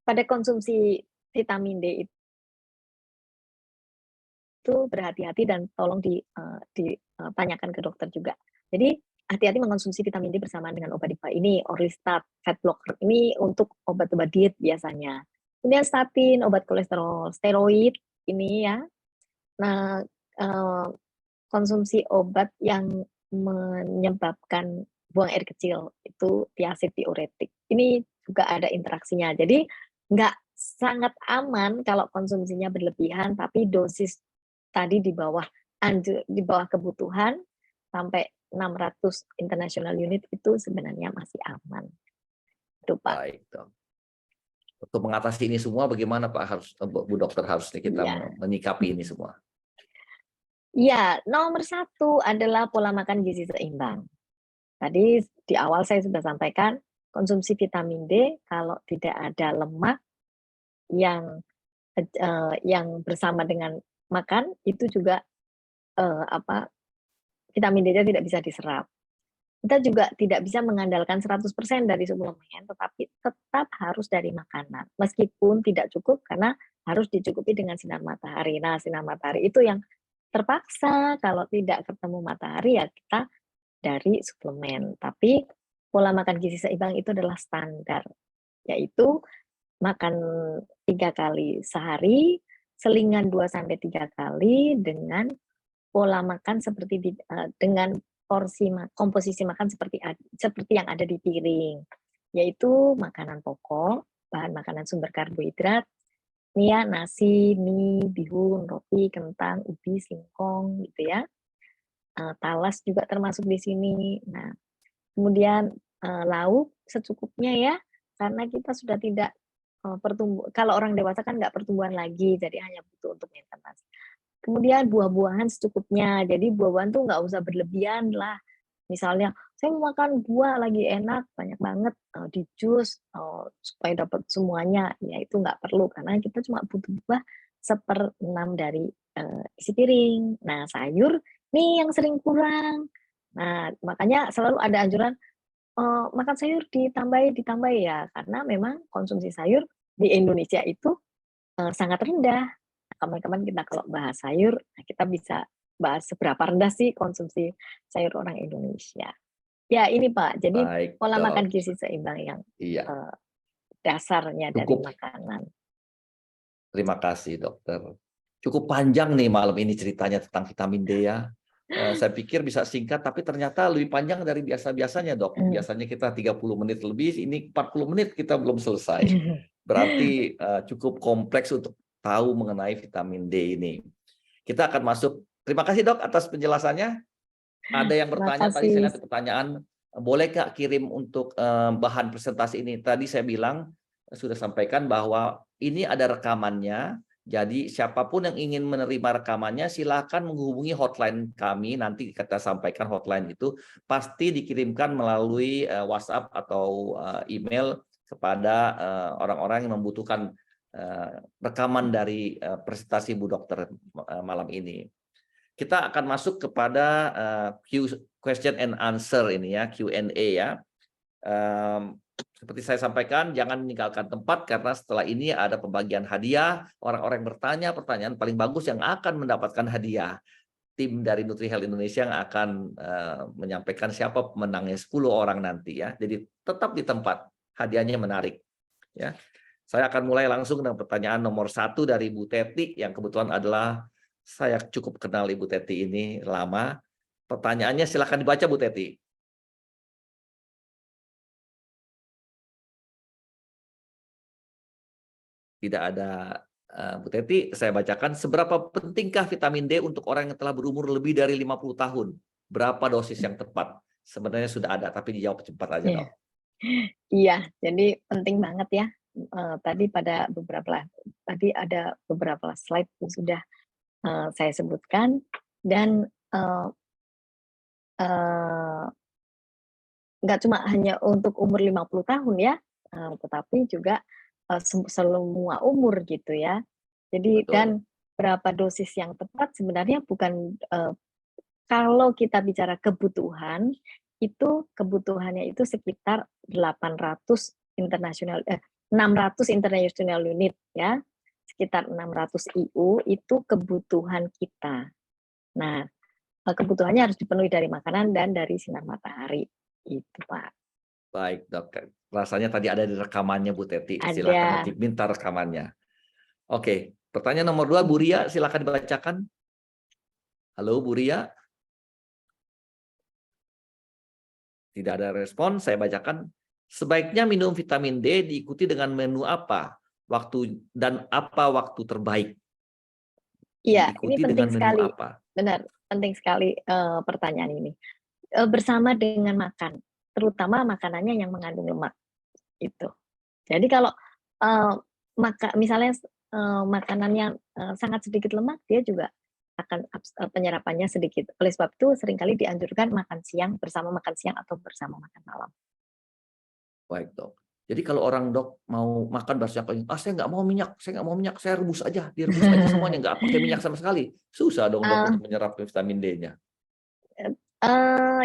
pada konsumsi vitamin D itu berhati-hati dan tolong ditanyakan ke dokter juga. Jadi hati-hati mengkonsumsi vitamin D bersamaan dengan obat IPA ini, Orlistat, fat blocker ini untuk obat-obat diet biasanya. Kemudian statin, obat kolesterol, steroid ini ya. Nah, konsumsi obat yang menyebabkan buang air kecil itu tiazid diuretik. Ini juga ada interaksinya. Jadi nggak sangat aman kalau konsumsinya berlebihan, tapi dosis tadi di bawah kebutuhan sampai 600 international unit itu sebenarnya masih aman. Itu Pak. Baik dok. Untuk mengatasi ini semua bagaimana Pak Bu Dokter harusnya kita Iya. menyikapi ini semua? Ya, nomor 1 adalah pola makan gizi seimbang. Tadi di awal saya sudah sampaikan, konsumsi vitamin D kalau tidak ada lemak yang bersama dengan makan, itu juga vitamin D-nya tidak bisa diserap. Kita juga tidak bisa mengandalkan 100% dari suplemen, tetapi tetap harus dari makanan. Meskipun tidak cukup karena harus dicukupi dengan sinar matahari. Nah, sinar matahari itu yang terpaksa kalau tidak ketemu matahari ya kita dari suplemen. Tapi pola makan gizi seimbang itu adalah standar, yaitu makan 3 kali sehari, selingan 2 sampai 3 kali dengan pola makan dengan komposisi makan seperti yang ada di piring, yaitu makanan pokok, bahan makanan sumber karbohidrat, nasi, mie, bihun, roti, kentang, ubi, singkong, gitu ya. Talas juga termasuk di sini. Nah, kemudian, lauk secukupnya ya, karena kita sudah tidak, kalau orang dewasa kan nggak pertumbuhan lagi, jadi hanya butuh untuk maintenance. Kemudian buah-buahan secukupnya, jadi buah-buahan tuh nggak usah berlebihan lah. Misalnya, saya mau makan buah lagi enak, banyak banget, di jus, supaya dapat semuanya, ya itu nggak perlu, karena kita cuma butuh buah 1/6 dari, isi piring. Nah, sayur nih yang sering kurang. Nah, makanya selalu ada anjuran, makan sayur ditambahi ya, karena memang konsumsi sayur di Indonesia itu, sangat rendah. Kapan-kapan kita kalau bahas sayur, nah kita bisa bahas seberapa rendah sih konsumsi sayur orang Indonesia. Ya ini Pak, jadi Baik, pola makan Dok. gizi seimbang yang, Iya, eee, dasarnya dari cukup. makanan. Terima kasih, dokter. Cukup panjang nih malam ini ceritanya tentang vitamin D ya. Saya pikir bisa singkat, tapi ternyata lebih panjang dari biasa-biasanya, Dok. Mmm. Biasanya kita 30 menit lebih, ini 40 menit kita belum selesai. Berarti cukup kompleks untuk tahu mengenai vitamin D ini. Kita akan masuk. Terima kasih, Dok, atas penjelasannya. Ada yang Terima bertanya, tadi kasih. saya lihat pertanyaan, boleh Kak kirim untuk bahan presentasi ini? Tadi saya bilang, sudah sampaikan bahwa ini ada rekamannya, jadi siapapun yang ingin menerima rekamannya silakan menghubungi hotline kami, nanti kita sampaikan hotline itu, pasti dikirimkan melalui WhatsApp atau email kepada orang-orang yang membutuhkan rekaman dari presentasi Bu Dokter malam ini. Kita akan masuk kepada question and answer ini ya, Q&A ya. Seperti saya sampaikan, jangan meninggalkan tempat karena setelah ini ada pembagian hadiah. Orang-orang yang bertanya pertanyaan paling bagus yang akan mendapatkan hadiah. Tim dari NutriHealth Indonesia yang akan menyampaikan siapa pemenangnya, 10 orang nanti ya. Jadi tetap di tempat, hadiahnya menarik. Ya. Saya akan mulai langsung dengan pertanyaan nomor 1 dari Bu Teti yang kebetulan adalah saya cukup kenal Ibu Teti ini lama. Pertanyaannya silakan dibaca Bu Teti. Tidak ada Bu Teti, saya bacakan. Seberapa pentingkah vitamin D untuk orang yang telah berumur lebih dari 50 tahun? Berapa dosis yang tepat? Sebenarnya sudah ada, tapi dijawab cepat aja, Iya. Dok. Iya, jadi penting banget ya, tadi ada beberapa slide yang sudah, saya sebutkan dan, eee, nggak cuma hanya untuk umur 50 tahun ya, tetapi juga, semua umur gitu ya. Jadi Betul. dan berapa dosis yang tepat sebenarnya bukan, kalau kita bicara kebutuhan, itu kebutuhannya itu sekitar 600 international unit ya, sekitar 600 IU itu kebutuhan kita. Nah, kebutuhannya harus dipenuhi dari makanan dan dari sinar matahari, itu Pak. Baik, Dok. Rasanya tadi ada di rekamannya Bu Teti. Silakan Ada. nanti minta rekamannya. Oke, pertanyaan nomor 2, Bu Ria, silakan dibacakan. Halo, Bu Ria. Tidak ada respon, saya bacakan. Sebaiknya minum vitamin D diikuti dengan menu apa? Apa waktu terbaik? Iya, ini Diikuti penting dengan menu sekali. apa? Benar, penting sekali, pertanyaan ini. Bersama dengan makan, terutama makanannya yang mengandung lemak, itu. Jadi kalau, eee, misalnya, makanan yang, sangat sedikit lemak, dia juga akan penyerapannya sedikit. Oleh sebab itu seringkali dianjurkan makan siang atau bersama makan malam. Baik, Dok. Jadi kalau orang, Dok, mau makan bakso yang saya nggak mau minyak, saya rebus aja, direbus aja semuanya, nggak pakai minyak sama sekali. Susah dong, Dok, Eee untuk menyerap vitamin D-nya.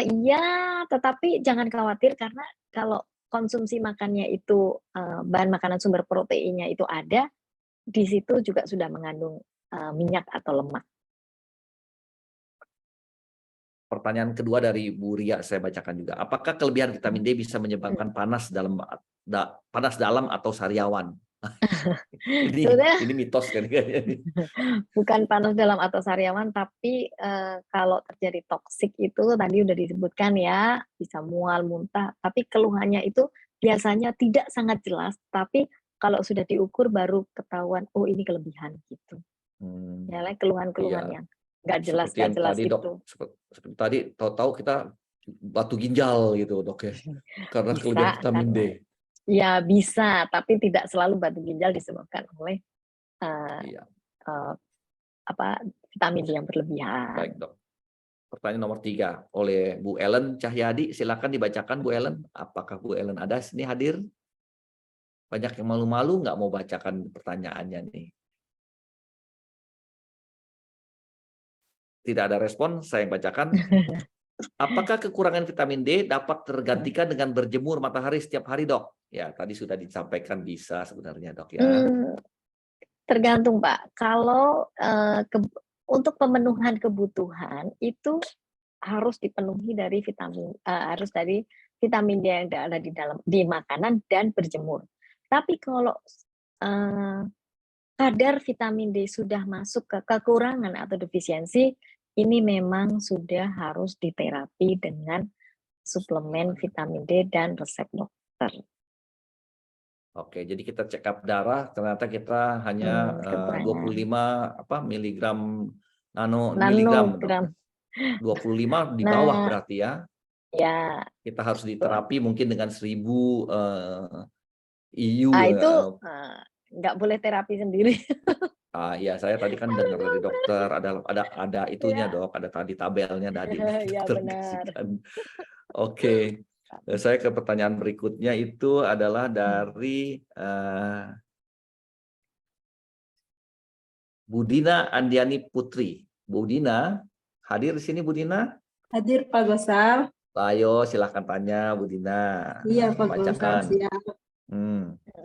iya, tetapi jangan khawatir karena kalau konsumsi makannya itu, bahan makanan sumber proteinnya itu ada, di situ juga sudah mengandung, minyak atau lemak. Pertanyaan kedua dari Bu Ria saya bacakan juga. Apakah kelebihan vitamin D bisa menyebabkan panas dalam atau sariawan? Sebenarnya Ini mitos kan kayaknya. bukan panas dalam atau sariawan, tapi kalau terjadi toksik itu tadi udah disebutkan ya, bisa mual, muntah. Tapi keluhannya itu biasanya tidak sangat jelas, tapi kalau sudah diukur baru ketahuan, oh ini kelebihan gitu. Ya, keluhan-keluhan Iya. yang nggak Seperti yang jelas tadi itu. dok, seperti tadi tahu-tahu kita batu ginjal gitu dok ya, karena kelebihan Bisa vitamin D. karena ya bisa, tapi tidak selalu batu ginjal disebabkan oleh Iya, eh, apa vitamin D yang berlebihan. baik dok. Pertanyaan nomor 3 oleh Bu Ellen Cahyadi, silakan dibacakan Bu Ellen. Apakah Bu Ellen ada sini hadir? Banyak yang malu-malu nggak mau bacakan pertanyaannya nih. Tidak ada respon, saya bacakan. Apakah kekurangan vitamin D dapat tergantikan dengan berjemur matahari setiap hari, dok? Ya, tadi sudah disampaikan bisa sebenarnya, dok ya. Tergantung Pak. Kalau untuk pemenuhan kebutuhan itu harus dipenuhi dari harus dari vitamin D yang ada di makanan dan berjemur. Tapi kalau kadar vitamin D sudah masuk ke kekurangan atau defisiensi, ini memang sudah harus diterapi dengan suplemen vitamin D dan resep dokter. Oke, jadi kita check up darah, ternyata kita hanya 25 miligram miligram, dok. Nanogram. 25 di bawah Nah, berarti ya. ya, Kita harus betul. diterapi mungkin dengan 1000 IU. Itu nggak boleh terapi sendiri. Ya saya tadi kan dengar dari dokter ada itunya Ya, dok, ada tadi tabelnya tadi ya dokter benar. kasihkan. Oke, saya ke pertanyaan berikutnya itu adalah dari Budina Andiani Putri. Budina, hadir di sini Budina? Hadir Pak Gosal. Ayo silahkan tanya Budina. Iya Pak Gosal, Bacakan. siap.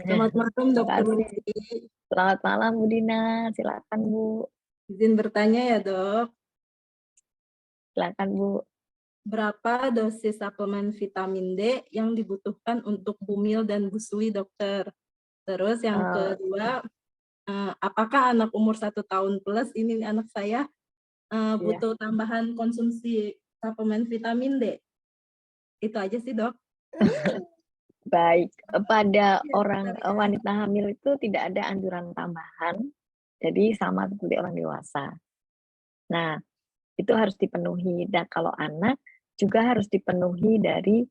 Selamat malam Dokter Lucy. Selamat malam Bu Dina, silakan Bu. Izin bertanya ya dok. Silakan Bu. Berapa dosis suplemen vitamin D yang dibutuhkan untuk bumil dan busui dokter? Terus yang kedua, apakah anak umur 1 tahun plus, ini anak saya, butuh tambahan konsumsi suplemen vitamin D? Itu aja sih dok. Baik, pada orang wanita hamil itu tidak ada anjuran tambahan, jadi sama seperti orang dewasa. Nah, itu harus dipenuhi. Dan kalau anak juga harus dipenuhi dari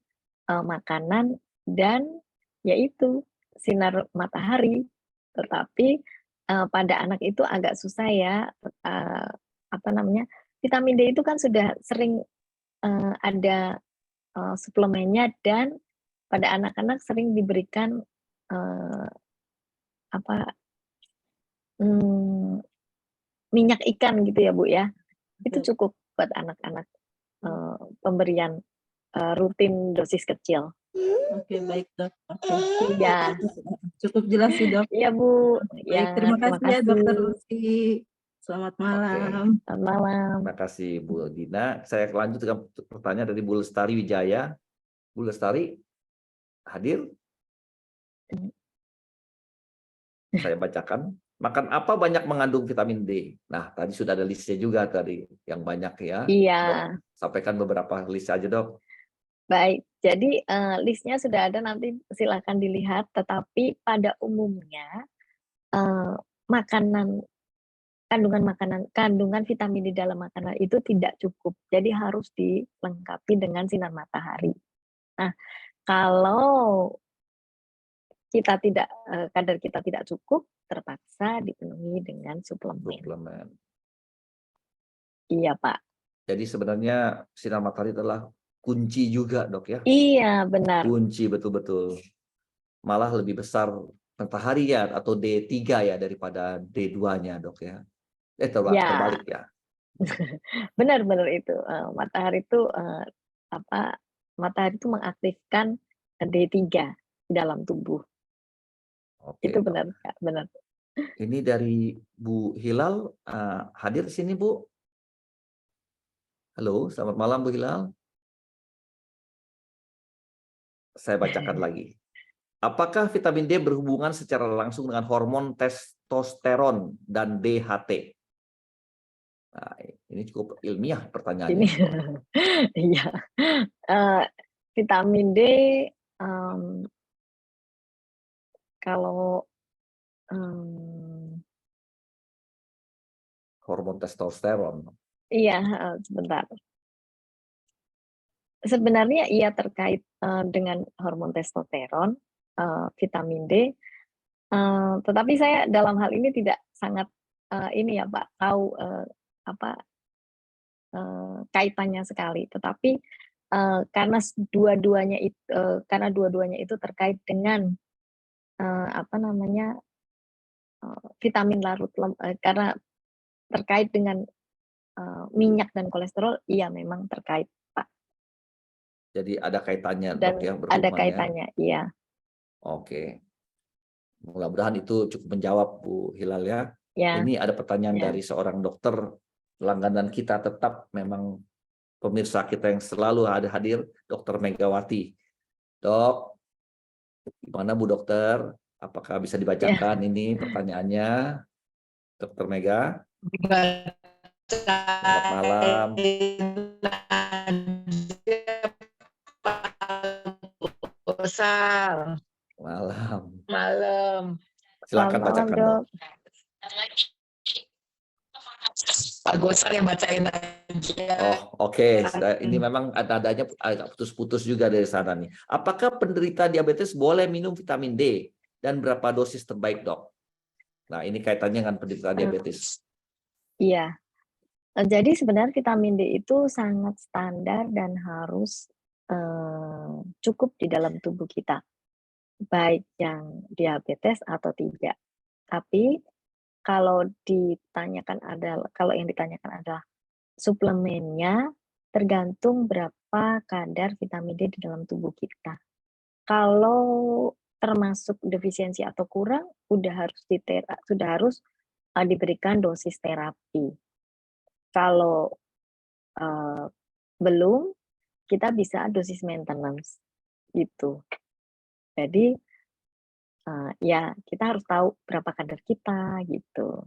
makanan dan yaitu sinar matahari. Tetapi pada anak itu agak susah ya, vitamin D itu kan sudah sering ada suplemennya, dan pada anak-anak sering diberikan minyak ikan gitu ya Bu ya. Itu cukup buat anak-anak, pemberian rutin dosis kecil. Oke, baik dok. Iya. Cukup jelas sih dok. Iya Bu. Baik, Ya, terima kasih ya Dokter Lucy. Selamat malam. Selamat malam. Terima kasih Bu Dina. Saya lanjut dengan pertanyaan dari Bu Lestari Wijaya. Bu Lestari, hadir? Saya bacakan. Makan apa banyak mengandung vitamin D? Nah, tadi sudah ada listnya juga tadi yang banyak ya. Iya. Dok, sampaikan beberapa list aja dok. Baik, jadi listnya sudah ada, nanti silakan dilihat. Tetapi pada umumnya kandungan vitamin di dalam makanan itu tidak cukup. Jadi harus dilengkapi dengan sinar matahari. Nah, kalau kadar kita tidak cukup, terpaksa dipenuhi dengan suplemen. Iya Pak. Jadi sebenarnya sinar matahari adalah kunci juga dok ya. Iya benar. Kunci betul-betul. Malah lebih besar matahari ya atau D3 ya daripada D2-nya dok ya. Terbalik ya. Benar-benar itu. Matahari itu mengaktifkan D3 di dalam tubuh. Oke, itu benar, Kak, benar. Ini dari Bu Hilal, hadir di sini Bu. Halo, selamat malam Bu Hilal. Saya bacakan lagi. Apakah vitamin D berhubungan secara langsung dengan hormon testosteron dan DHT? Nah, ini cukup ilmiah Ini pertanyaannya. iya. Vitamin D kalau Hormon testosteron. iya, sebentar. Sebenarnya ia terkait dengan hormon testosteron, vitamin D, tetapi saya dalam hal ini tidak sangat ini ya Pak, tahu apa kaitannya sekali. Tetapi karena dua-duanya itu terkait dengan apa namanya vitamin larut karena terkait dengan minyak dan kolesterol, iya memang terkait Pak. Jadi ada kaitannya Dan Dok ya, ada berhubungannya. kaitannya, iya. Oke. Mudah-mudahan itu cukup menjawab Bu Hilal ya. Ya, Ini ada pertanyaan ya. dari seorang dokter langganan kita tetap, memang pemirsa kita yang selalu hadir, Dokter Megawati. Dok, gimana Bu Dokter? Apakah bisa dibacakan ini pertanyaannya, Dokter Mega? Selamat malam. Malam. Silakan Selamat malam, bacakan Dok. Dok. Pak Gosal yang bacain aja. Oh, oke. Ini memang adanya agak putus-putus juga dari sana nih. Apakah penderita diabetes boleh minum vitamin D dan berapa dosis terbaik, Dok? Nah, ini kaitannya dengan penderita diabetes. Iya. Jadi sebenarnya vitamin D itu sangat standar dan harus cukup di dalam tubuh kita, baik yang diabetes atau tidak. Tapi kalau yang ditanyakan adalah suplemennya, tergantung berapa kadar vitamin D di dalam tubuh kita. Kalau termasuk defisiensi atau kurang, sudah harus diberikan dosis terapi. Kalau belum, kita bisa dosis maintenance gitu. Jadi ya kita harus tahu berapa kadar kita gitu.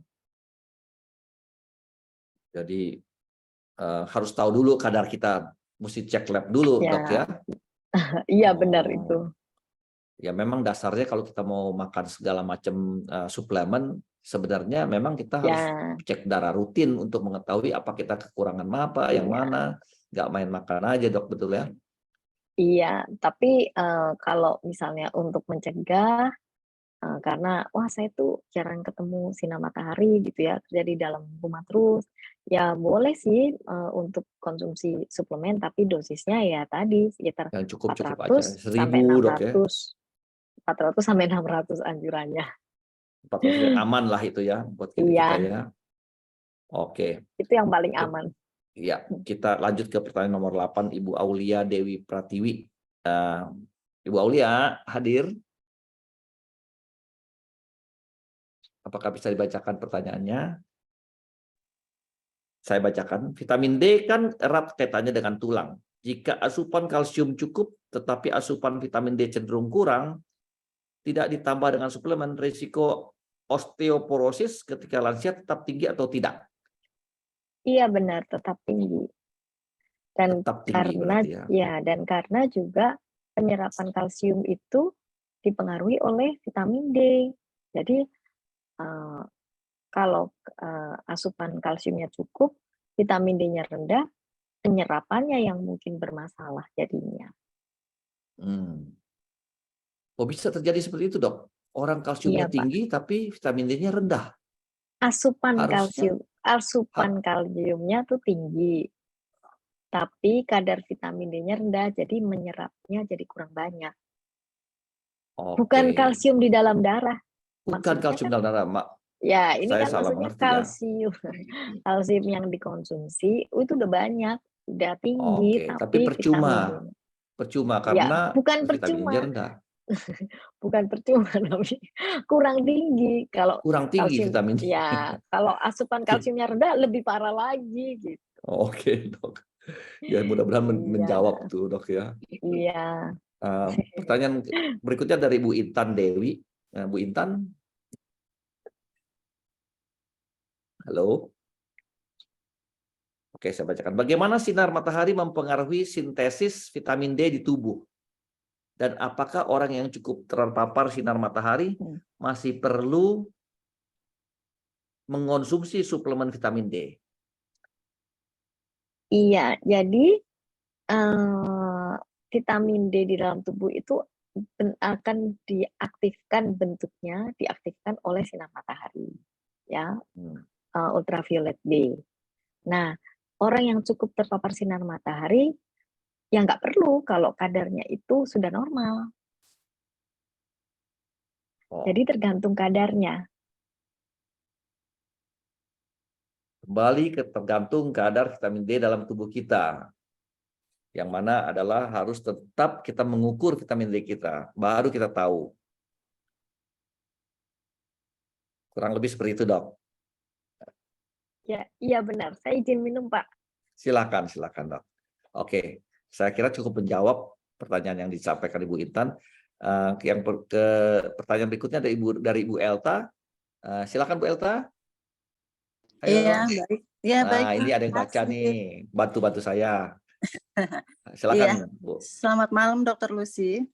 Jadi harus tahu dulu kadar kita, mesti cek lab dulu, Ya. Dok ya. Iya benar itu. Ya memang dasarnya kalau kita mau makan segala macam suplemen, sebenarnya memang kita harus cek darah rutin untuk mengetahui apa kita kekurangan apa, yang mana. Nggak main makan aja, Dok, betul ya? Iya, tapi kalau misalnya untuk mencegah, karena wah saya tuh jarang ketemu sinar matahari gitu ya, kerja di dalam rumah terus, ya boleh sih untuk konsumsi suplemen, tapi dosisnya ya tadi sekitar Yang cukup-cukup aja, 400 sampai 1000, Dok ya. 400 sampai 600 anjurannya. 400 aman lah itu ya buat kita ya. Oke. Itu yang paling aman. Ya, kita lanjut ke pertanyaan nomor 8, Ibu Aulia Dewi Pratiwi. Ibu Aulia hadir? Apakah bisa dibacakan pertanyaannya? Saya bacakan. Vitamin D kan erat kaitannya dengan tulang. Jika asupan kalsium cukup, tetapi asupan vitamin D cenderung kurang, tidak ditambah dengan suplemen, risiko osteoporosis ketika lansia tetap tinggi atau tidak? Iya benar, tetap tinggi. Dan tetap tinggi dan karena juga penyerapan kalsium itu dipengaruhi oleh vitamin D. Jadi kalau asupan kalsiumnya cukup, vitamin D-nya rendah, penyerapannya yang mungkin bermasalah jadinya. Oh, bisa terjadi seperti itu, Dok? Orang kalsiumnya tinggi tapi vitamin D-nya rendah. Asupan kalsiumnya tuh tinggi, tapi kadar vitamin D-nya rendah, jadi menyerapnya jadi kurang banyak. Bukan kalsium di dalam darah. Bukan kalsium dalam darah, Mak. Ya, ini kan maksudnya kalsium. Kalsium yang dikonsumsi itu udah banyak, udah tinggi, tapi percuma. Percuma karena bukan percuma. Rendah. Bukan percuma, tapi kurang tinggi. Kalau kurang tinggi kalsium, vitamin. Ya, kalau asupan kalsiumnya rendah lebih parah lagi gitu. Oke, Dok. Ya mudah-mudahan Iya. menjawab tuh dok ya. Iya. Pertanyaan berikutnya dari Bu Intan Dewi. Bu Intan, halo. Oke, saya bacakan. Bagaimana sinar matahari mempengaruhi sintesis vitamin D di tubuh? Dan apakah orang yang cukup terpapar sinar matahari masih perlu mengonsumsi suplemen vitamin D? Iya, jadi vitamin D di dalam tubuh itu akan diaktifkan oleh sinar matahari, ya, ultraviolet D. Nah, orang yang cukup terpapar sinar matahari, ya nggak perlu kalau kadarnya itu sudah normal. Jadi tergantung kadarnya. Kembali ke tergantung kadar vitamin D dalam tubuh kita. Yang mana adalah harus tetap kita mengukur vitamin D kita, baru kita tahu. Kurang lebih seperti itu, dok. Ya, iya benar. Saya izin minum, Pak. Silakan, dok. Oke, saya kira cukup menjawab pertanyaan yang disampaikan Ibu Intan. Pertanyaan berikutnya dari Ibu Elta. Silakan Bu Elta. Ayo. Iya, baik. Ya, baik. Nah, ini ada yang baca nih, bantu saya. Silakan, Bu. Selamat malam, Dr. Lucy.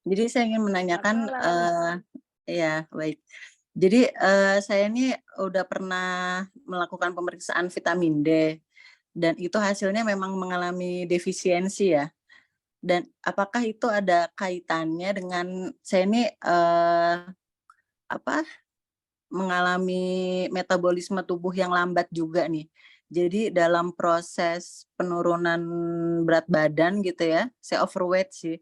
Jadi saya ingin menanyakan, ya baik. Jadi saya ini udah pernah melakukan pemeriksaan vitamin D dan itu hasilnya memang mengalami defisiensi ya. Dan apakah itu ada kaitannya dengan saya ini mengalami metabolisme tubuh yang lambat juga nih. Jadi dalam proses penurunan berat badan gitu ya, saya overweight sih.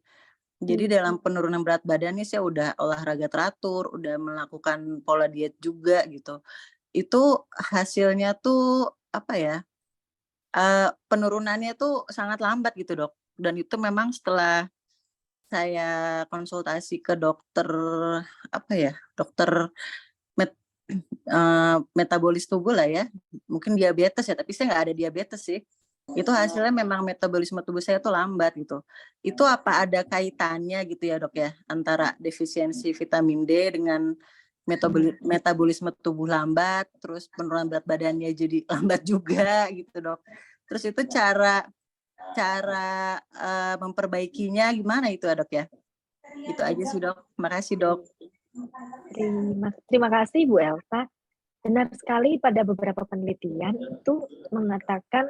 Jadi dalam penurunan berat badan nih saya udah olahraga teratur, udah melakukan pola diet juga gitu. Itu hasilnya tuh penurunannya tuh sangat lambat gitu dok. Dan itu memang setelah saya konsultasi ke dokter metabolis tubuh lah ya, mungkin diabetes ya, tapi saya nggak ada diabetes sih. Itu hasilnya memang metabolisme tubuh saya tuh lambat gitu. Itu apa ada kaitannya gitu ya dok ya, antara defisiensi vitamin D dengan metabolisme tubuh lambat, terus penurunan berat badannya jadi lambat juga gitu dok. Terus itu cara memperbaikinya gimana itu ya dok ya? Itu aja sih dok. Makasih dok. Terima kasih Bu Elsa. Benar sekali, pada beberapa penelitian itu mengatakan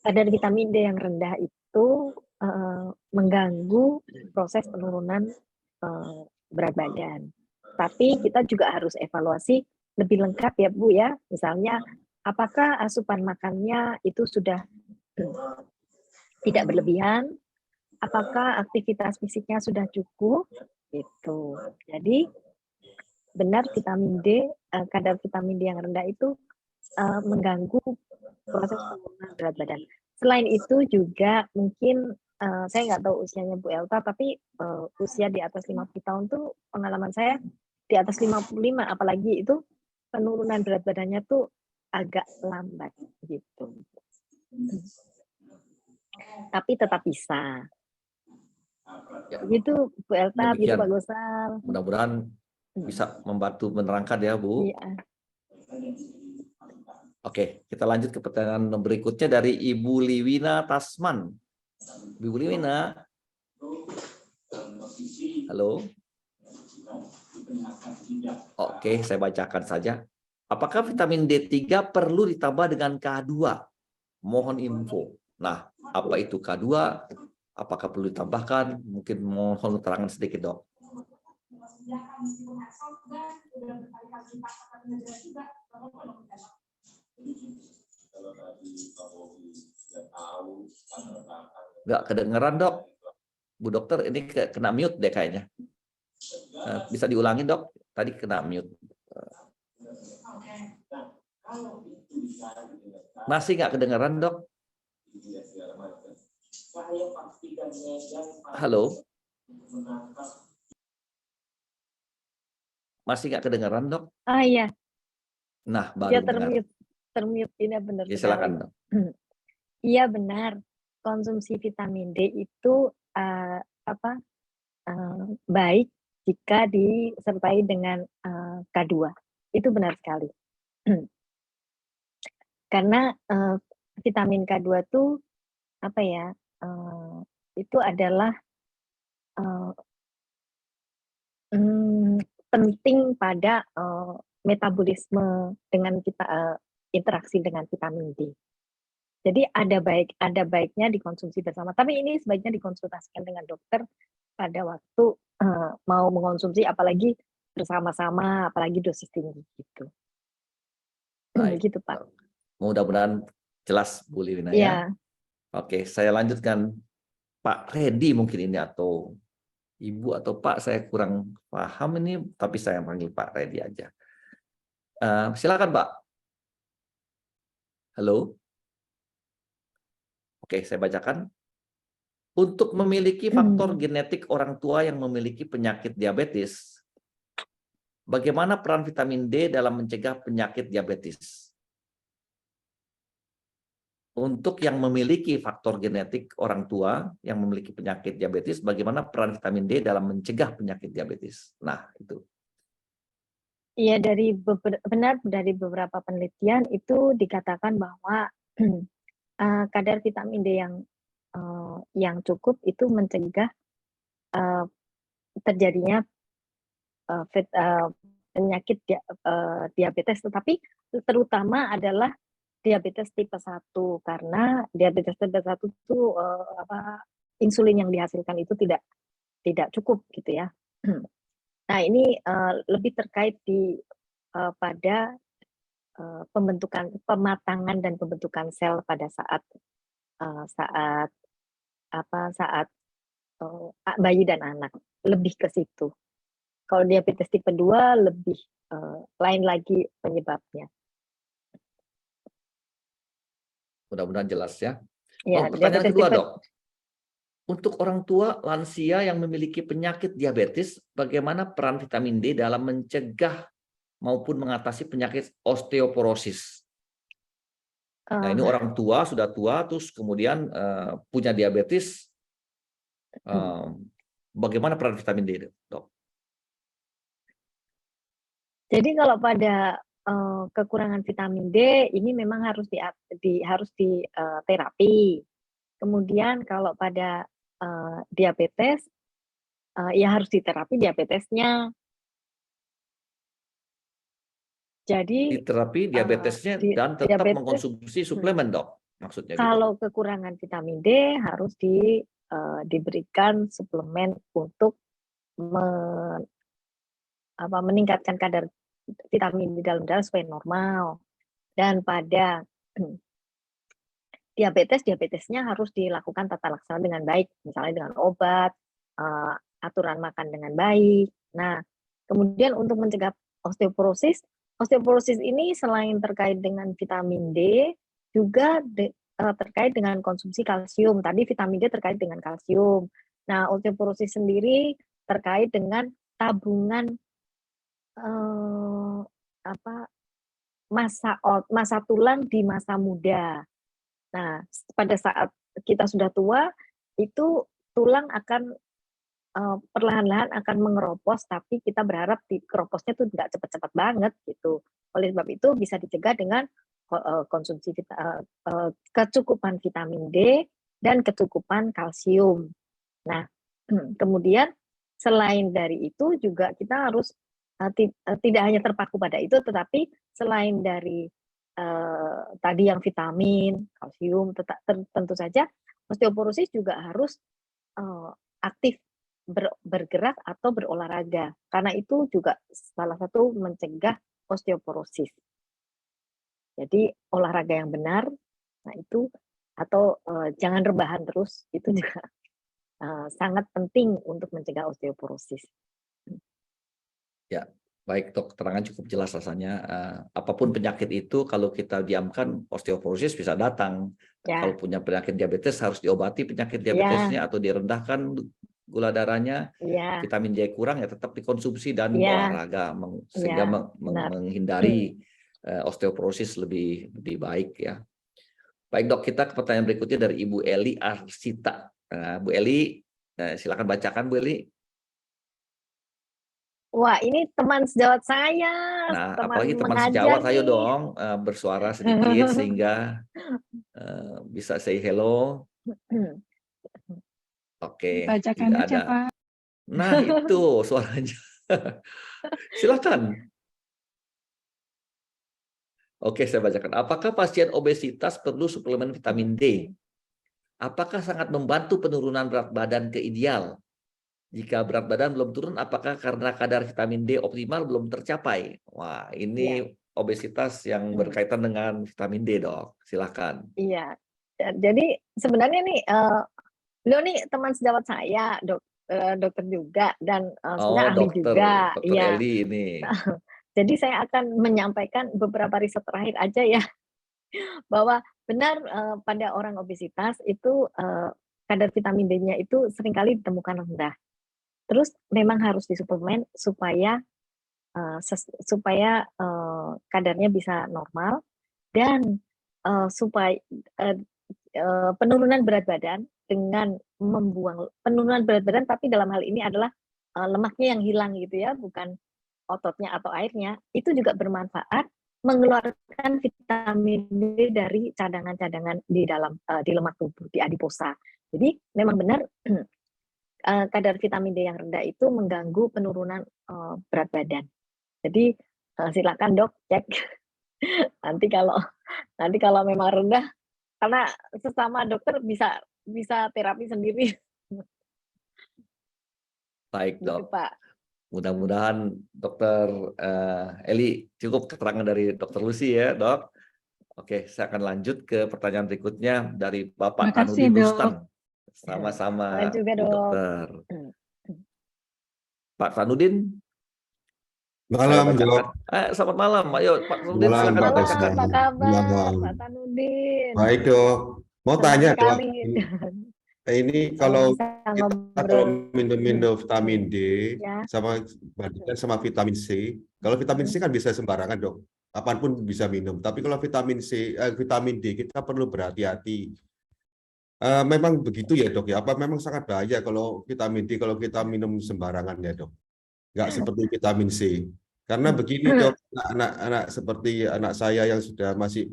kadar vitamin D yang rendah itu mengganggu proses penurunan berat badan. Tapi kita juga harus evaluasi lebih lengkap ya Bu ya. Misalnya apakah asupan makannya itu sudah tidak berlebihan, apakah aktivitas fisiknya sudah cukup, gitu. Jadi benar vitamin D, kadar vitamin D yang rendah itu mengganggu proses penurunan berat badan. Selain itu juga mungkin saya nggak tahu usianya Bu Elta, tapi usia di atas 50 tahun tuh pengalaman saya di atas 55, apalagi itu penurunan berat badannya tuh agak lambat gitu. Tapi tetap bisa. Begitu Bu Elta, begitu Pak Gosal. Mudah-mudahan bisa membantu menerangkan ya Bu. Iya. Oke, kita lanjut ke pertanyaan berikutnya dari Ibu Liwina Tasman. Ibu Liwina. Halo. Oke, saya bacakan saja. Apakah vitamin D3 perlu ditambah dengan K2? Mohon info. Nah, apa itu K2? Apakah perlu ditambahkan? Mungkin mohon keterangan sedikit, Dok. Nggak kedengeran, Dok. Bu Dokter, ini kena mute deh kayaknya. Bisa diulangi, Dok? Tadi kena mute. Masih nggak kedengeran, Dok? Halo? Masih nggak kedengeran, Dok? Ah iya. Nah, baru Dia dengar. termute. termute ini benar Ya, sekali. silakan dok. Iya benar. Konsumsi vitamin D itu baik jika disertai dengan K2. Itu benar sekali. Karena vitamin K2 itu apa ya? Itu adalah penting pada metabolisme dengan kita interaksi dengan vitamin D. Jadi ada baiknya dikonsumsi bersama. Tapi ini sebaiknya dikonsultasikan dengan dokter pada waktu mau mengonsumsi, apalagi bersama-sama, apalagi dosis tinggi gitu. Baik. Gitu Pak. Mudah-mudahan jelas Bu Liwina ya. Iya. Oke, saya lanjutkan Pak Redi mungkin ini, atau Ibu atau Pak, saya kurang paham ini, tapi saya panggil Pak Redi aja. Silakan Pak. Halo. Oke, saya bacakan. Untuk memiliki faktor genetik orang tua yang memiliki penyakit diabetes, bagaimana peran vitamin D dalam mencegah penyakit diabetes? Untuk yang memiliki faktor genetik orang tua yang memiliki penyakit diabetes, bagaimana peran vitamin D dalam mencegah penyakit diabetes? Nah, itu. Iya, benar dari beberapa penelitian itu dikatakan bahwa kadar vitamin D yang cukup itu mencegah terjadinya penyakit diabetes, tetapi terutama adalah diabetes tipe 1, karena diabetes tipe 1 itu insulin yang dihasilkan itu tidak cukup gitu ya. Nah, ini lebih terkait pada pematangan dan pembentukan sel pada saat bayi dan anak, lebih ke situ. Kalau diabetes tipe 2 lebih lain lagi penyebabnya. Mudah-mudahan jelas ya. Ya, Pertanyaan kedua dok. Untuk orang tua lansia yang memiliki penyakit diabetes, bagaimana peran vitamin D dalam mencegah maupun mengatasi penyakit osteoporosis? Nah, ini orang tua, sudah tua, terus kemudian punya diabetes. Bagaimana peran vitamin D, dok? Jadi kalau pada kekurangan vitamin D ini memang harus di terapi. Kemudian kalau pada diabetes ya harus diterapi diabetesnya. Jadi diterapi diabetesnya dan tetap mengkonsumsi suplemen, dok, maksudnya kalau gitu. kekurangan vitamin D harus diberikan suplemen untuk meningkatkan kadar vitamin di dalam darah supaya normal. Dan pada diabetesnya harus dilakukan tata laksana dengan baik, misalnya dengan obat, aturan makan dengan baik. Nah, kemudian untuk mencegah osteoporosis ini selain terkait dengan vitamin D, juga terkait dengan konsumsi kalsium. Tadi vitamin D terkait dengan kalsium. Nah, osteoporosis sendiri terkait dengan tabungan masa tulang di masa muda. Nah, pada saat kita sudah tua, itu tulang akan perlahan-lahan akan mengeropos, tapi kita berharap keroposnya itu nggak cepat-cepat banget gitu. Oleh sebab itu bisa dicegah dengan konsumsi kecukupan vitamin D dan kecukupan kalsium. Nah, kemudian selain dari itu juga kita harus tidak hanya terpaku pada itu, tetapi selain dari tadi yang vitamin, kalsium, tentu saja osteoporosis juga harus aktif bergerak atau berolahraga, karena itu juga salah satu mencegah osteoporosis. Jadi olahraga yang benar, nah itu, atau jangan rebahan terus, itu juga sangat penting untuk mencegah osteoporosis. Ya, baik dok, terangan cukup jelas rasanya. Apapun penyakit itu, kalau kita diamkan, osteoporosis bisa datang. Ya. Kalau punya penyakit diabetes harus diobati penyakit diabetesnya, atau direndahkan gula darahnya, vitamin D kurang ya tetap dikonsumsi dan olahraga, sehingga menghindari osteoporosis lebih baik ya. Baik dok, kita ke pertanyaan berikutnya dari Ibu Eli Arsita. Bu Eli, silakan bacakan Bu Eli. Wah, ini teman sejawat saya, Nah, teman apalagi teman mengajar sejawat, ayo nih. dong bersuara sedikit sehingga bisa say hello. Oke, Bacakan tidak aja, ada. Pak. Nah, itu suaranya. Silakan. Oke, saya bacakan. Apakah pasien obesitas perlu suplemen vitamin D? Apakah sangat membantu penurunan berat badan ke ideal? Jika berat badan belum turun, apakah karena kadar vitamin D optimal belum tercapai? Wah, ini Ya. obesitas yang berkaitan dengan vitamin D, dok. Silakan. Iya. Jadi sebenarnya nih, beliau nih teman sejawat saya, dokter juga, dan sebenarnya ahli juga. Dokter Iya. Eli ini. Jadi saya akan menyampaikan beberapa riset terakhir aja ya, bahwa benar pada orang obesitas itu kadar vitamin D-nya itu seringkali ditemukan rendah. Terus memang harus disuplemen supaya kadarnya bisa normal dan supaya penurunan berat badan dengan membuang penurunan berat badan, tapi dalam hal ini adalah lemaknya yang hilang gitu ya, bukan ototnya atau airnya, itu juga bermanfaat mengeluarkan vitamin D dari cadangan-cadangan di dalam di lemak tubuh, di adiposa. Jadi memang benar kadar vitamin D yang rendah itu mengganggu penurunan berat badan. Jadi silakan dok cek nanti kalau memang rendah, karena sesama dokter bisa terapi sendiri. Baik, Gitu dok. Pak. Mudah-mudahan dokter Eli cukup keterangan dari dokter Lucy ya, dok. Oke, saya akan lanjut ke pertanyaan berikutnya dari Bapak Makasih, Tanudin Dok. Rustam. Sama-sama, juga Bu dok. dokter. Pak Tanudin. Malam, Dok. Selamat malam. Ayo, Pak Tanudin, Malam, silakan Pak Halo, bacakan. apa kabar Malam. Pak Tanudin? Baik, Dok. Mau Senang tanya, Dok. sekali. Ini kalau bisa kita ngobrol. minum vitamin D Ya. sama bandingkan sama vitamin C, kalau vitamin C kan bisa sembarangan, Dok. Apapun bisa minum. Tapi kalau vitamin D kita perlu berhati-hati. Memang begitu ya, Dok ya? Apa memang sangat bahaya kalau vitamin D kalau kita minum sembarangan ya, Dok? Nggak seperti vitamin C. Karena begini, Dok, anak-anak seperti anak saya yang sudah masih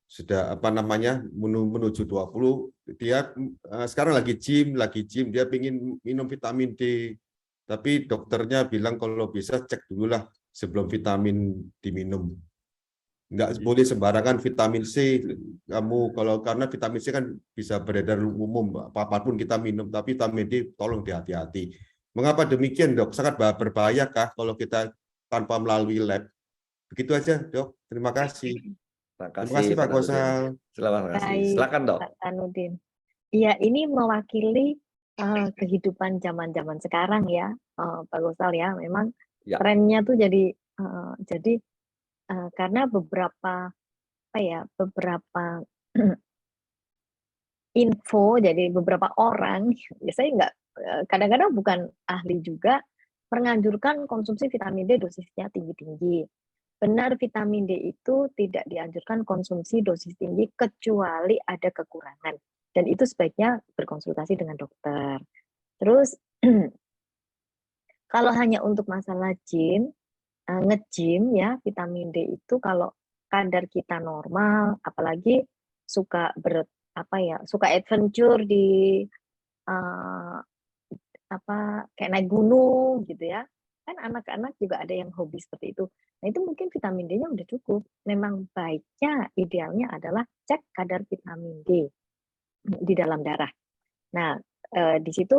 sudah menuju 20, dia sekarang lagi gym, dia ingin minum vitamin D. Tapi dokternya bilang kalau bisa cek dulu lah sebelum vitamin diminum. Nggak boleh sembarangan vitamin C karena vitamin C kan bisa beredar umum, apapun kita minum, tapi vitamin D tolong hati-hati. Mengapa demikian, Dok? Sangat berbahaya kah kalau kita tanpa melalui lab? Begitu aja, Dok. Terima kasih. Terima kasih, Pak Gosal. Silakan, Dok. Pak Tanudin. Iya, ini mewakili kehidupan zaman-zaman sekarang ya, Pak Gosal ya. Memang trennya tuh jadi karena beberapa info, jadi beberapa orang, saya nggak kadang-kadang bukan ahli juga, menganjurkan konsumsi vitamin D dosisnya tinggi-tinggi. Benar, vitamin D itu tidak dianjurkan konsumsi dosis tinggi kecuali ada kekurangan. Dan itu sebaiknya berkonsultasi dengan dokter. Terus, kalau hanya untuk masalah nge-gym ya, vitamin D itu kalau kadar kita normal, apalagi suka suka adventure di kayak naik gunung gitu ya. Kan anak-anak juga ada yang hobi seperti itu. Nah, itu mungkin vitamin D-nya udah cukup. Memang baiknya, idealnya adalah cek kadar vitamin D di dalam darah. Nah, di situ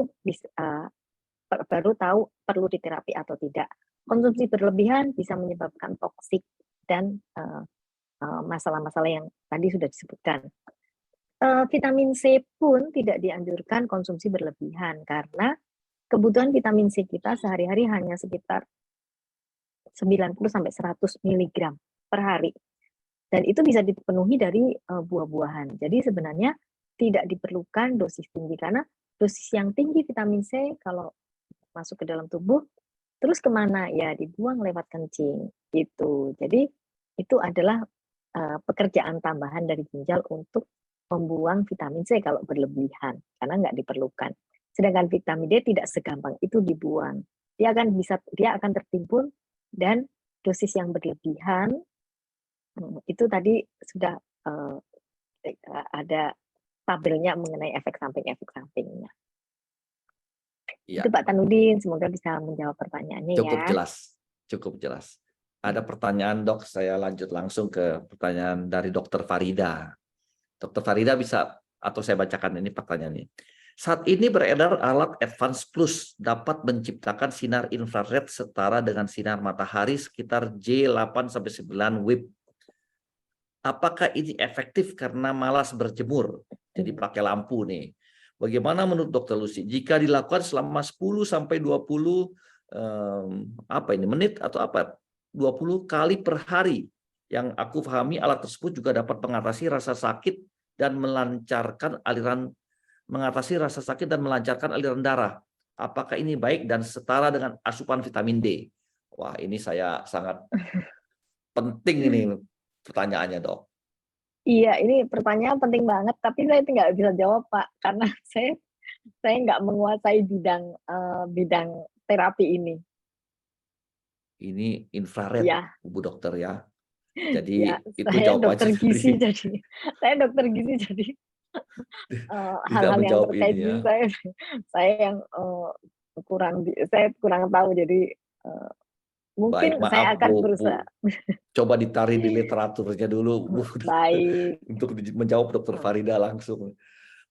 baru tahu perlu diterapi atau tidak. Konsumsi berlebihan bisa menyebabkan toksik dan masalah-masalah yang tadi sudah disebutkan. Vitamin C pun tidak dianjurkan konsumsi berlebihan karena kebutuhan vitamin C kita sehari-hari hanya sekitar 90-100 mg per hari. Dan itu bisa dipenuhi dari buah-buahan. Jadi sebenarnya tidak diperlukan dosis tinggi karena dosis yang tinggi vitamin C kalau masuk ke dalam tubuh terus kemana? Ya dibuang lewat kencing gitu. Jadi itu adalah pekerjaan tambahan dari ginjal untuk membuang vitamin C kalau berlebihan, karena nggak diperlukan. Sedangkan vitamin D tidak segampang itu dibuang. Dia akan tertimbun, dan dosis yang berlebihan itu tadi sudah ada tabelnya mengenai efek sampingnya. Ya, Itu Pak Tanudin, semoga bisa menjawab pertanyaannya cukup ya. jelas, cukup jelas. Ada pertanyaan dok, saya lanjut langsung ke pertanyaan dari Dokter Farida. Dokter Farida bisa, atau saya bacakan ini pertanyaannya. Saat ini beredar alat Advance Plus dapat menciptakan sinar infrared setara dengan sinar matahari sekitar J8-9 WIB. Apakah ini efektif karena malas berjemur? Jadi pakai lampu nih. Bagaimana menurut Dokter Lucy? Jika dilakukan selama 10-20 menit atau 20 kali per hari. Yang aku pahami alat tersebut juga dapat mengatasi rasa sakit dan melancarkan aliran darah. Apakah ini baik dan setara dengan asupan vitamin D? Wah, ini saya sangat penting ini pertanyaannya, Dok. Iya, ini pertanyaan penting banget, tapi saya nggak bisa jawab, Pak, karena saya nggak menguasai bidang terapi ini. Ini infrared, Ya, Bu Dokter ya. Jadi ya, itu saya jawabannya dokter gizi, dari saya dokter gizi, jadi tidak hal-hal yang menjawab terkait ini ya. gizi saya yang saya kurang tahu, jadi Baik, mungkin saya maaf akan Bu. berusaha. Coba ditarik di literaturnya dulu Bu, Baik. untuk menjawab Dokter Farida langsung.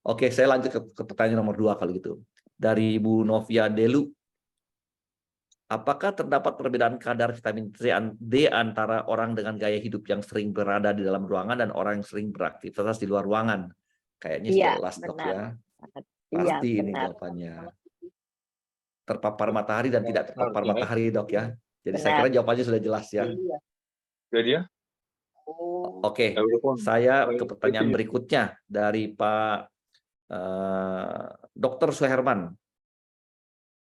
Oke, saya lanjut ke pertanyaan nomor 2 kalau gitu. Dari Bu Novia Delu. Apakah terdapat perbedaan kadar vitamin D antara orang dengan gaya hidup yang sering berada di dalam ruangan dan orang yang sering beraktivitas di luar ruangan? Kayaknya Iya, jelas Dok benar. ya. Iya, Pasti ini benar. jawabannya. Terpapar matahari dan tidak terpapar matahari Dok ya. Jadi saya Benar. kira jawabannya sudah jelas ya. Dia? Oke, saya ke pertanyaan berikutnya dari Pak Dr. Suherman.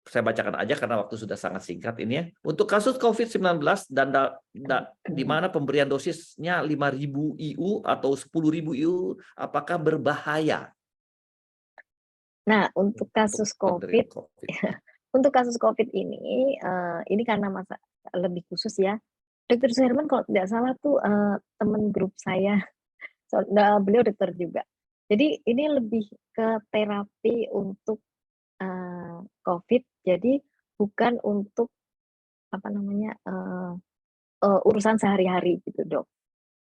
Saya bacakan aja karena waktu sudah sangat singkat ini ya. Untuk kasus COVID-19 dan di mana pemberian dosisnya 5.000 IU atau 10.000 IU, apakah berbahaya? Nah, untuk kasus COVID, untuk kasus COVID ini karena masa lebih khusus ya. Dr. Suherman kalau tidak salah tuh teman grup saya, beliau dokter juga. Jadi ini lebih ke terapi untuk COVID, jadi bukan untuk urusan sehari-hari gitu, Dok.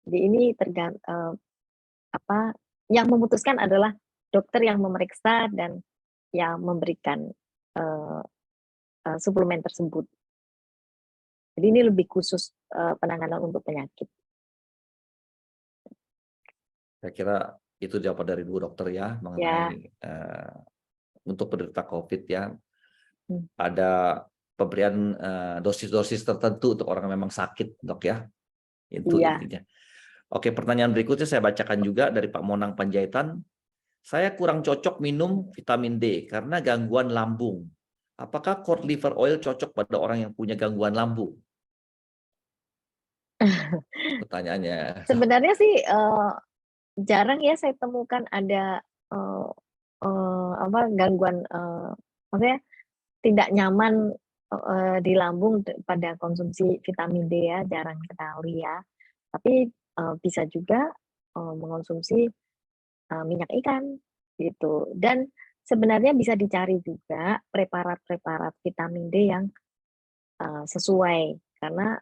Jadi ini yang memutuskan adalah dokter yang memeriksa dan yang memberikan suplemen tersebut. Jadi ini lebih khusus penanganan untuk penyakit. Saya kira itu jawaban dari Bu Dokter ya mengenai untuk penderita COVID ya. Ada pemberian dosis-dosis tertentu untuk orang yang memang sakit, Dok ya. Itu intinya. Oke, pertanyaan berikutnya saya bacakan juga dari Pak Monang Panjaitan. Saya kurang cocok minum vitamin D karena gangguan lambung. Apakah cod liver oil cocok pada orang yang punya gangguan lambung? Pertanyaannya. Sebenarnya sih jarang ya saya temukan ada gangguan, maksudnya tidak nyaman di lambung pada konsumsi vitamin D ya, jarang sekali ya. Tapi bisa juga mengonsumsi minyak ikan gitu. Dan sebenarnya bisa dicari juga preparat-preparat vitamin D yang sesuai, karena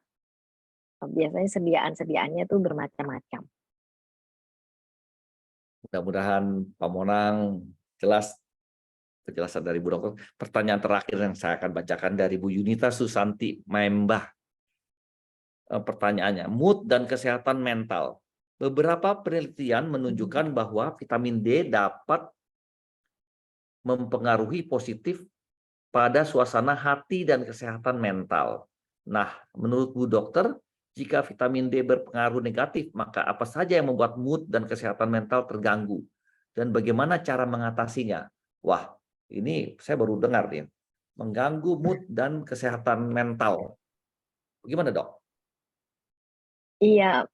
biasanya sediaannya tuh bermacam-macam. Mudah-mudahan Pak Monang jelas penjelasan dari Bu Dokter. Pertanyaan terakhir yang saya akan bacakan dari Bu Yunita Susanti Membah. Pertanyaannya, mood dan kesehatan mental. Beberapa penelitian menunjukkan bahwa vitamin D dapat mempengaruhi positif pada suasana hati dan kesehatan mental. Nah, menurut Bu Dokter, jika vitamin D berpengaruh negatif, maka apa saja yang membuat mood dan kesehatan mental terganggu? Dan bagaimana cara mengatasinya? Wah, ini saya baru dengar nih. Mengganggu mood dan kesehatan mental. Bagaimana, Dok? Iya,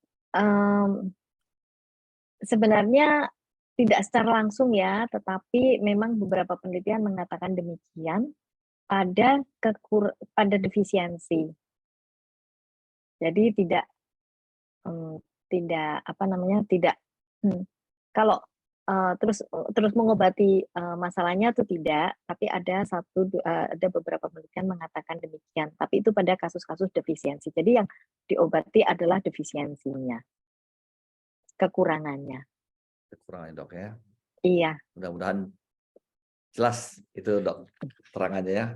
sebenarnya tidak secara langsung ya, tetapi memang beberapa penelitian mengatakan demikian pada defisiensi. Jadi tidak kalau terus mengobati masalahnya itu tidak, tapi ada beberapa penelitian mengatakan demikian. Tapi itu pada kasus-kasus defisiensi. Jadi yang diobati adalah defisiensinya, kekurangannya. Kekurangan dok ya. Iya. Mudah-mudahan jelas itu dok terangannya ya.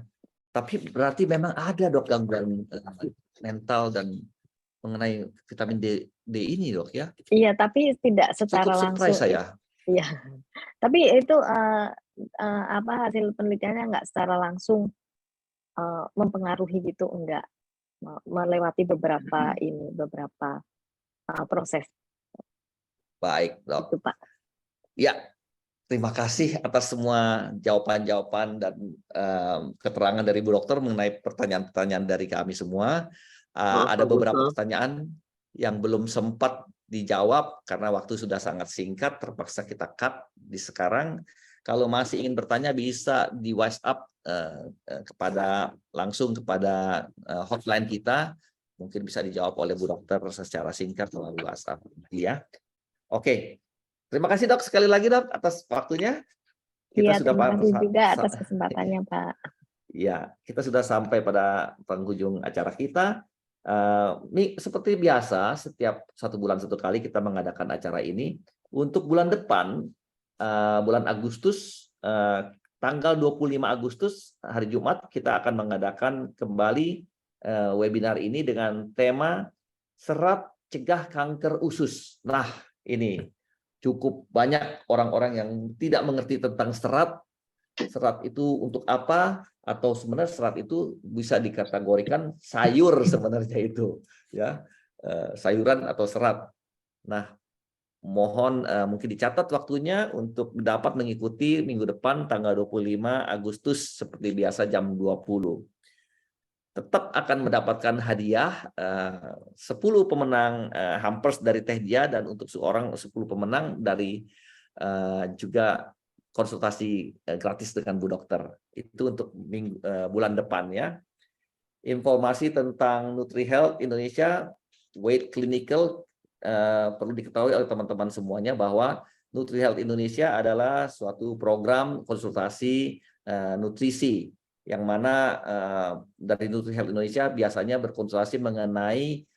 Tapi berarti memang ada dok gangguan mental dan mengenai vitamin D ini dok ya. Iya, tapi tidak secara Cukup langsung. surprise saya. Iya. Tapi itu hasil penelitiannya nggak secara langsung mempengaruhi gitu, enggak, melewati beberapa proses. Baik dok. Itu Pak. Ya, terima kasih atas semua jawaban-jawaban dan keterangan dari Bu Dokter mengenai pertanyaan-pertanyaan dari kami semua. Ada beberapa pertanyaan yang belum sempat dijawab karena waktu sudah sangat singkat, terpaksa kita cut di sekarang. Kalau masih ingin bertanya bisa di WhatsApp langsung kepada hotline kita, mungkin bisa dijawab oleh Bu Dokter secara singkat melalui WhatsApp ya. Oke. Terima kasih dok sekali lagi dok atas waktunya. Iya, terima kasih juga atas kesempatannya Pak. Ya, kita sudah sampai pada penghujung acara kita. Ini seperti biasa, setiap 1 bulan 1 kali kita mengadakan acara ini. Untuk bulan depan, bulan Agustus, tanggal 25 Agustus, hari Jumat, kita akan mengadakan kembali webinar ini dengan tema Serat Cegah Kanker Usus. Nah, ini cukup banyak orang-orang yang tidak mengerti tentang serat. Serat itu untuk apa? Atau sebenarnya serat itu bisa dikategorikan sayur sebenarnya itu, ya, sayuran atau serat. Nah, mohon mungkin dicatat waktunya untuk dapat mengikuti minggu depan tanggal 25 Agustus seperti biasa jam 20. Tetap akan mendapatkan hadiah 10 pemenang hampers dari Teh Dia, dan untuk 10 pemenang dari juga konsultasi gratis dengan Bu Dokter. Itu untuk bulan depan ya. Informasi tentang NutriHealth Indonesia Weight Clinical perlu diketahui oleh teman-teman semuanya bahwa NutriHealth Indonesia adalah suatu program konsultasi nutrisi yang mana dari NutriHealth Indonesia biasanya berkonsultasi mengenai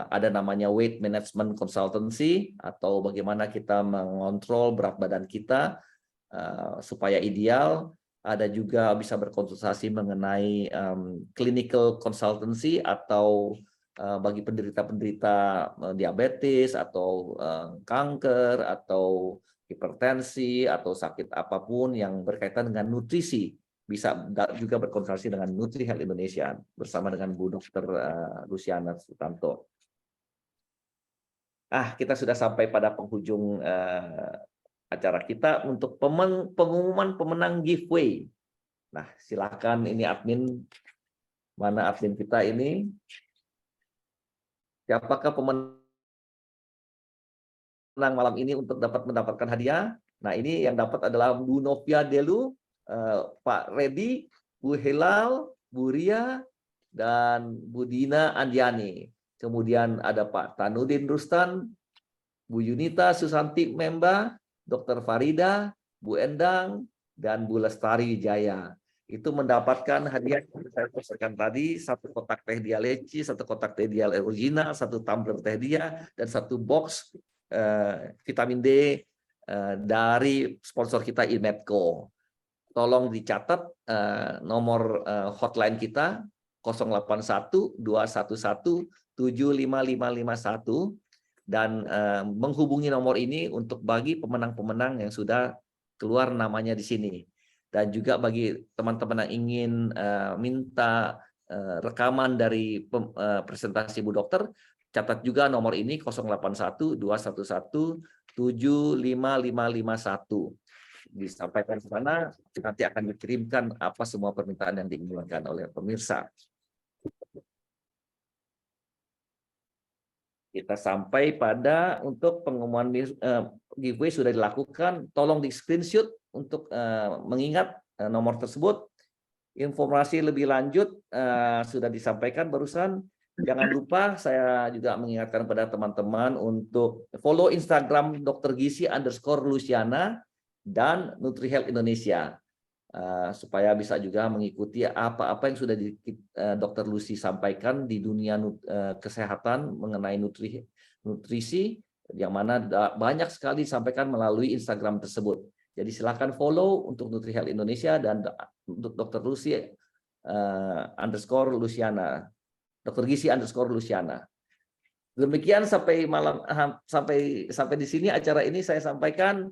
ada namanya weight management consultancy, atau bagaimana kita mengontrol berat badan kita supaya ideal. Ada juga bisa berkonsultasi mengenai clinical consultancy, atau bagi penderita-penderita diabetes atau kanker atau hipertensi atau sakit apapun yang berkaitan dengan nutrisi. Bisa juga berkonsultasi dengan NutriHealth Indonesia bersama dengan Bu Dokter Luciana Sutanto. Kita sudah sampai pada penghujung acara kita untuk pengumuman pemenang giveaway. Nah, silakan ini admin, mana admin kita ini? Siapakah pemenang malam ini untuk dapat mendapatkan hadiah? Nah, ini yang dapat adalah Bu Novia Delu, Pak Redi, Bu Hilal, Bu Ria, dan Bu Dina Andiani. Kemudian ada Pak Tanudin Rustan, Bu Yunita Susanti Memba, Dr. Farida, Bu Endang, dan Bu Lestari Wijaya. Itu mendapatkan hadiah yang saya pesankan tadi, 1 kotak Teh Dia Leci, 1 kotak Teh Dia Original, 1 tumbler Teh Dia, dan 1 box vitamin D dari sponsor kita Inmedco. Tolong dicatat nomor hotline kita 081 211 75551, dan menghubungi nomor ini untuk bagi pemenang-pemenang yang sudah keluar namanya di sini. Dan juga bagi teman-teman yang ingin minta rekaman dari presentasi Bu Dokter, catat juga nomor ini 081 211 75551. Disampaikan ke sana, nanti akan dikirimkan apa semua permintaan yang diinginkan oleh pemirsa. kita sampai pada untuk pengumuman giveaway sudah dilakukan. Tolong di screenshot untuk mengingat nomor tersebut. Informasi lebih lanjut sudah disampaikan barusan. Jangan lupa saya juga mengingatkan pada teman-teman untuk follow Instagram Dr. Gizi _Luciana dan NutriHealth Indonesia. Supaya bisa juga mengikuti apa-apa yang sudah Dr. Lucy sampaikan di dunia kesehatan mengenai nutrisi, yang mana banyak sekali disampaikan melalui Instagram tersebut. Jadi silakan follow untuk NutriHealth Indonesia dan untuk Dr. Lucy _Luciana, Dr. Gizi _Luciana. Demikian sampai malam sampai di sini acara ini saya sampaikan.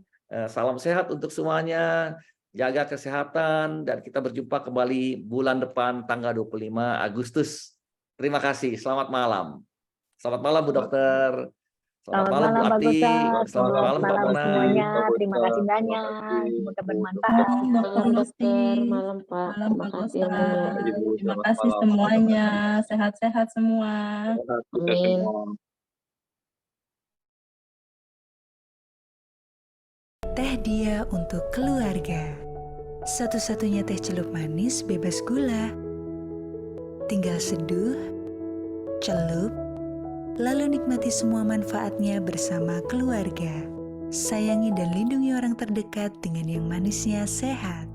Salam sehat untuk semuanya. Jaga kesehatan, dan kita berjumpa kembali bulan depan tanggal 25 Agustus. Terima kasih. Selamat malam. Selamat malam Bu Dokter. Selamat malam Bu Pak Ati. Gusar. Selamat malam Mbak Mona. Semuanya. Terima kasih banyak. Semoga bermanfaat. Dr. Lucy. Malam Pak. Malam Terima Pak kasih Gusar. ilmunya. Terima kasih semuanya. Sehat-sehat semua. Amin. Teh Dia untuk keluarga. Satu-satunya teh celup manis bebas gula. Tinggal seduh, celup, lalu nikmati semua manfaatnya bersama keluarga. Sayangi dan lindungi orang terdekat dengan yang manisnya sehat.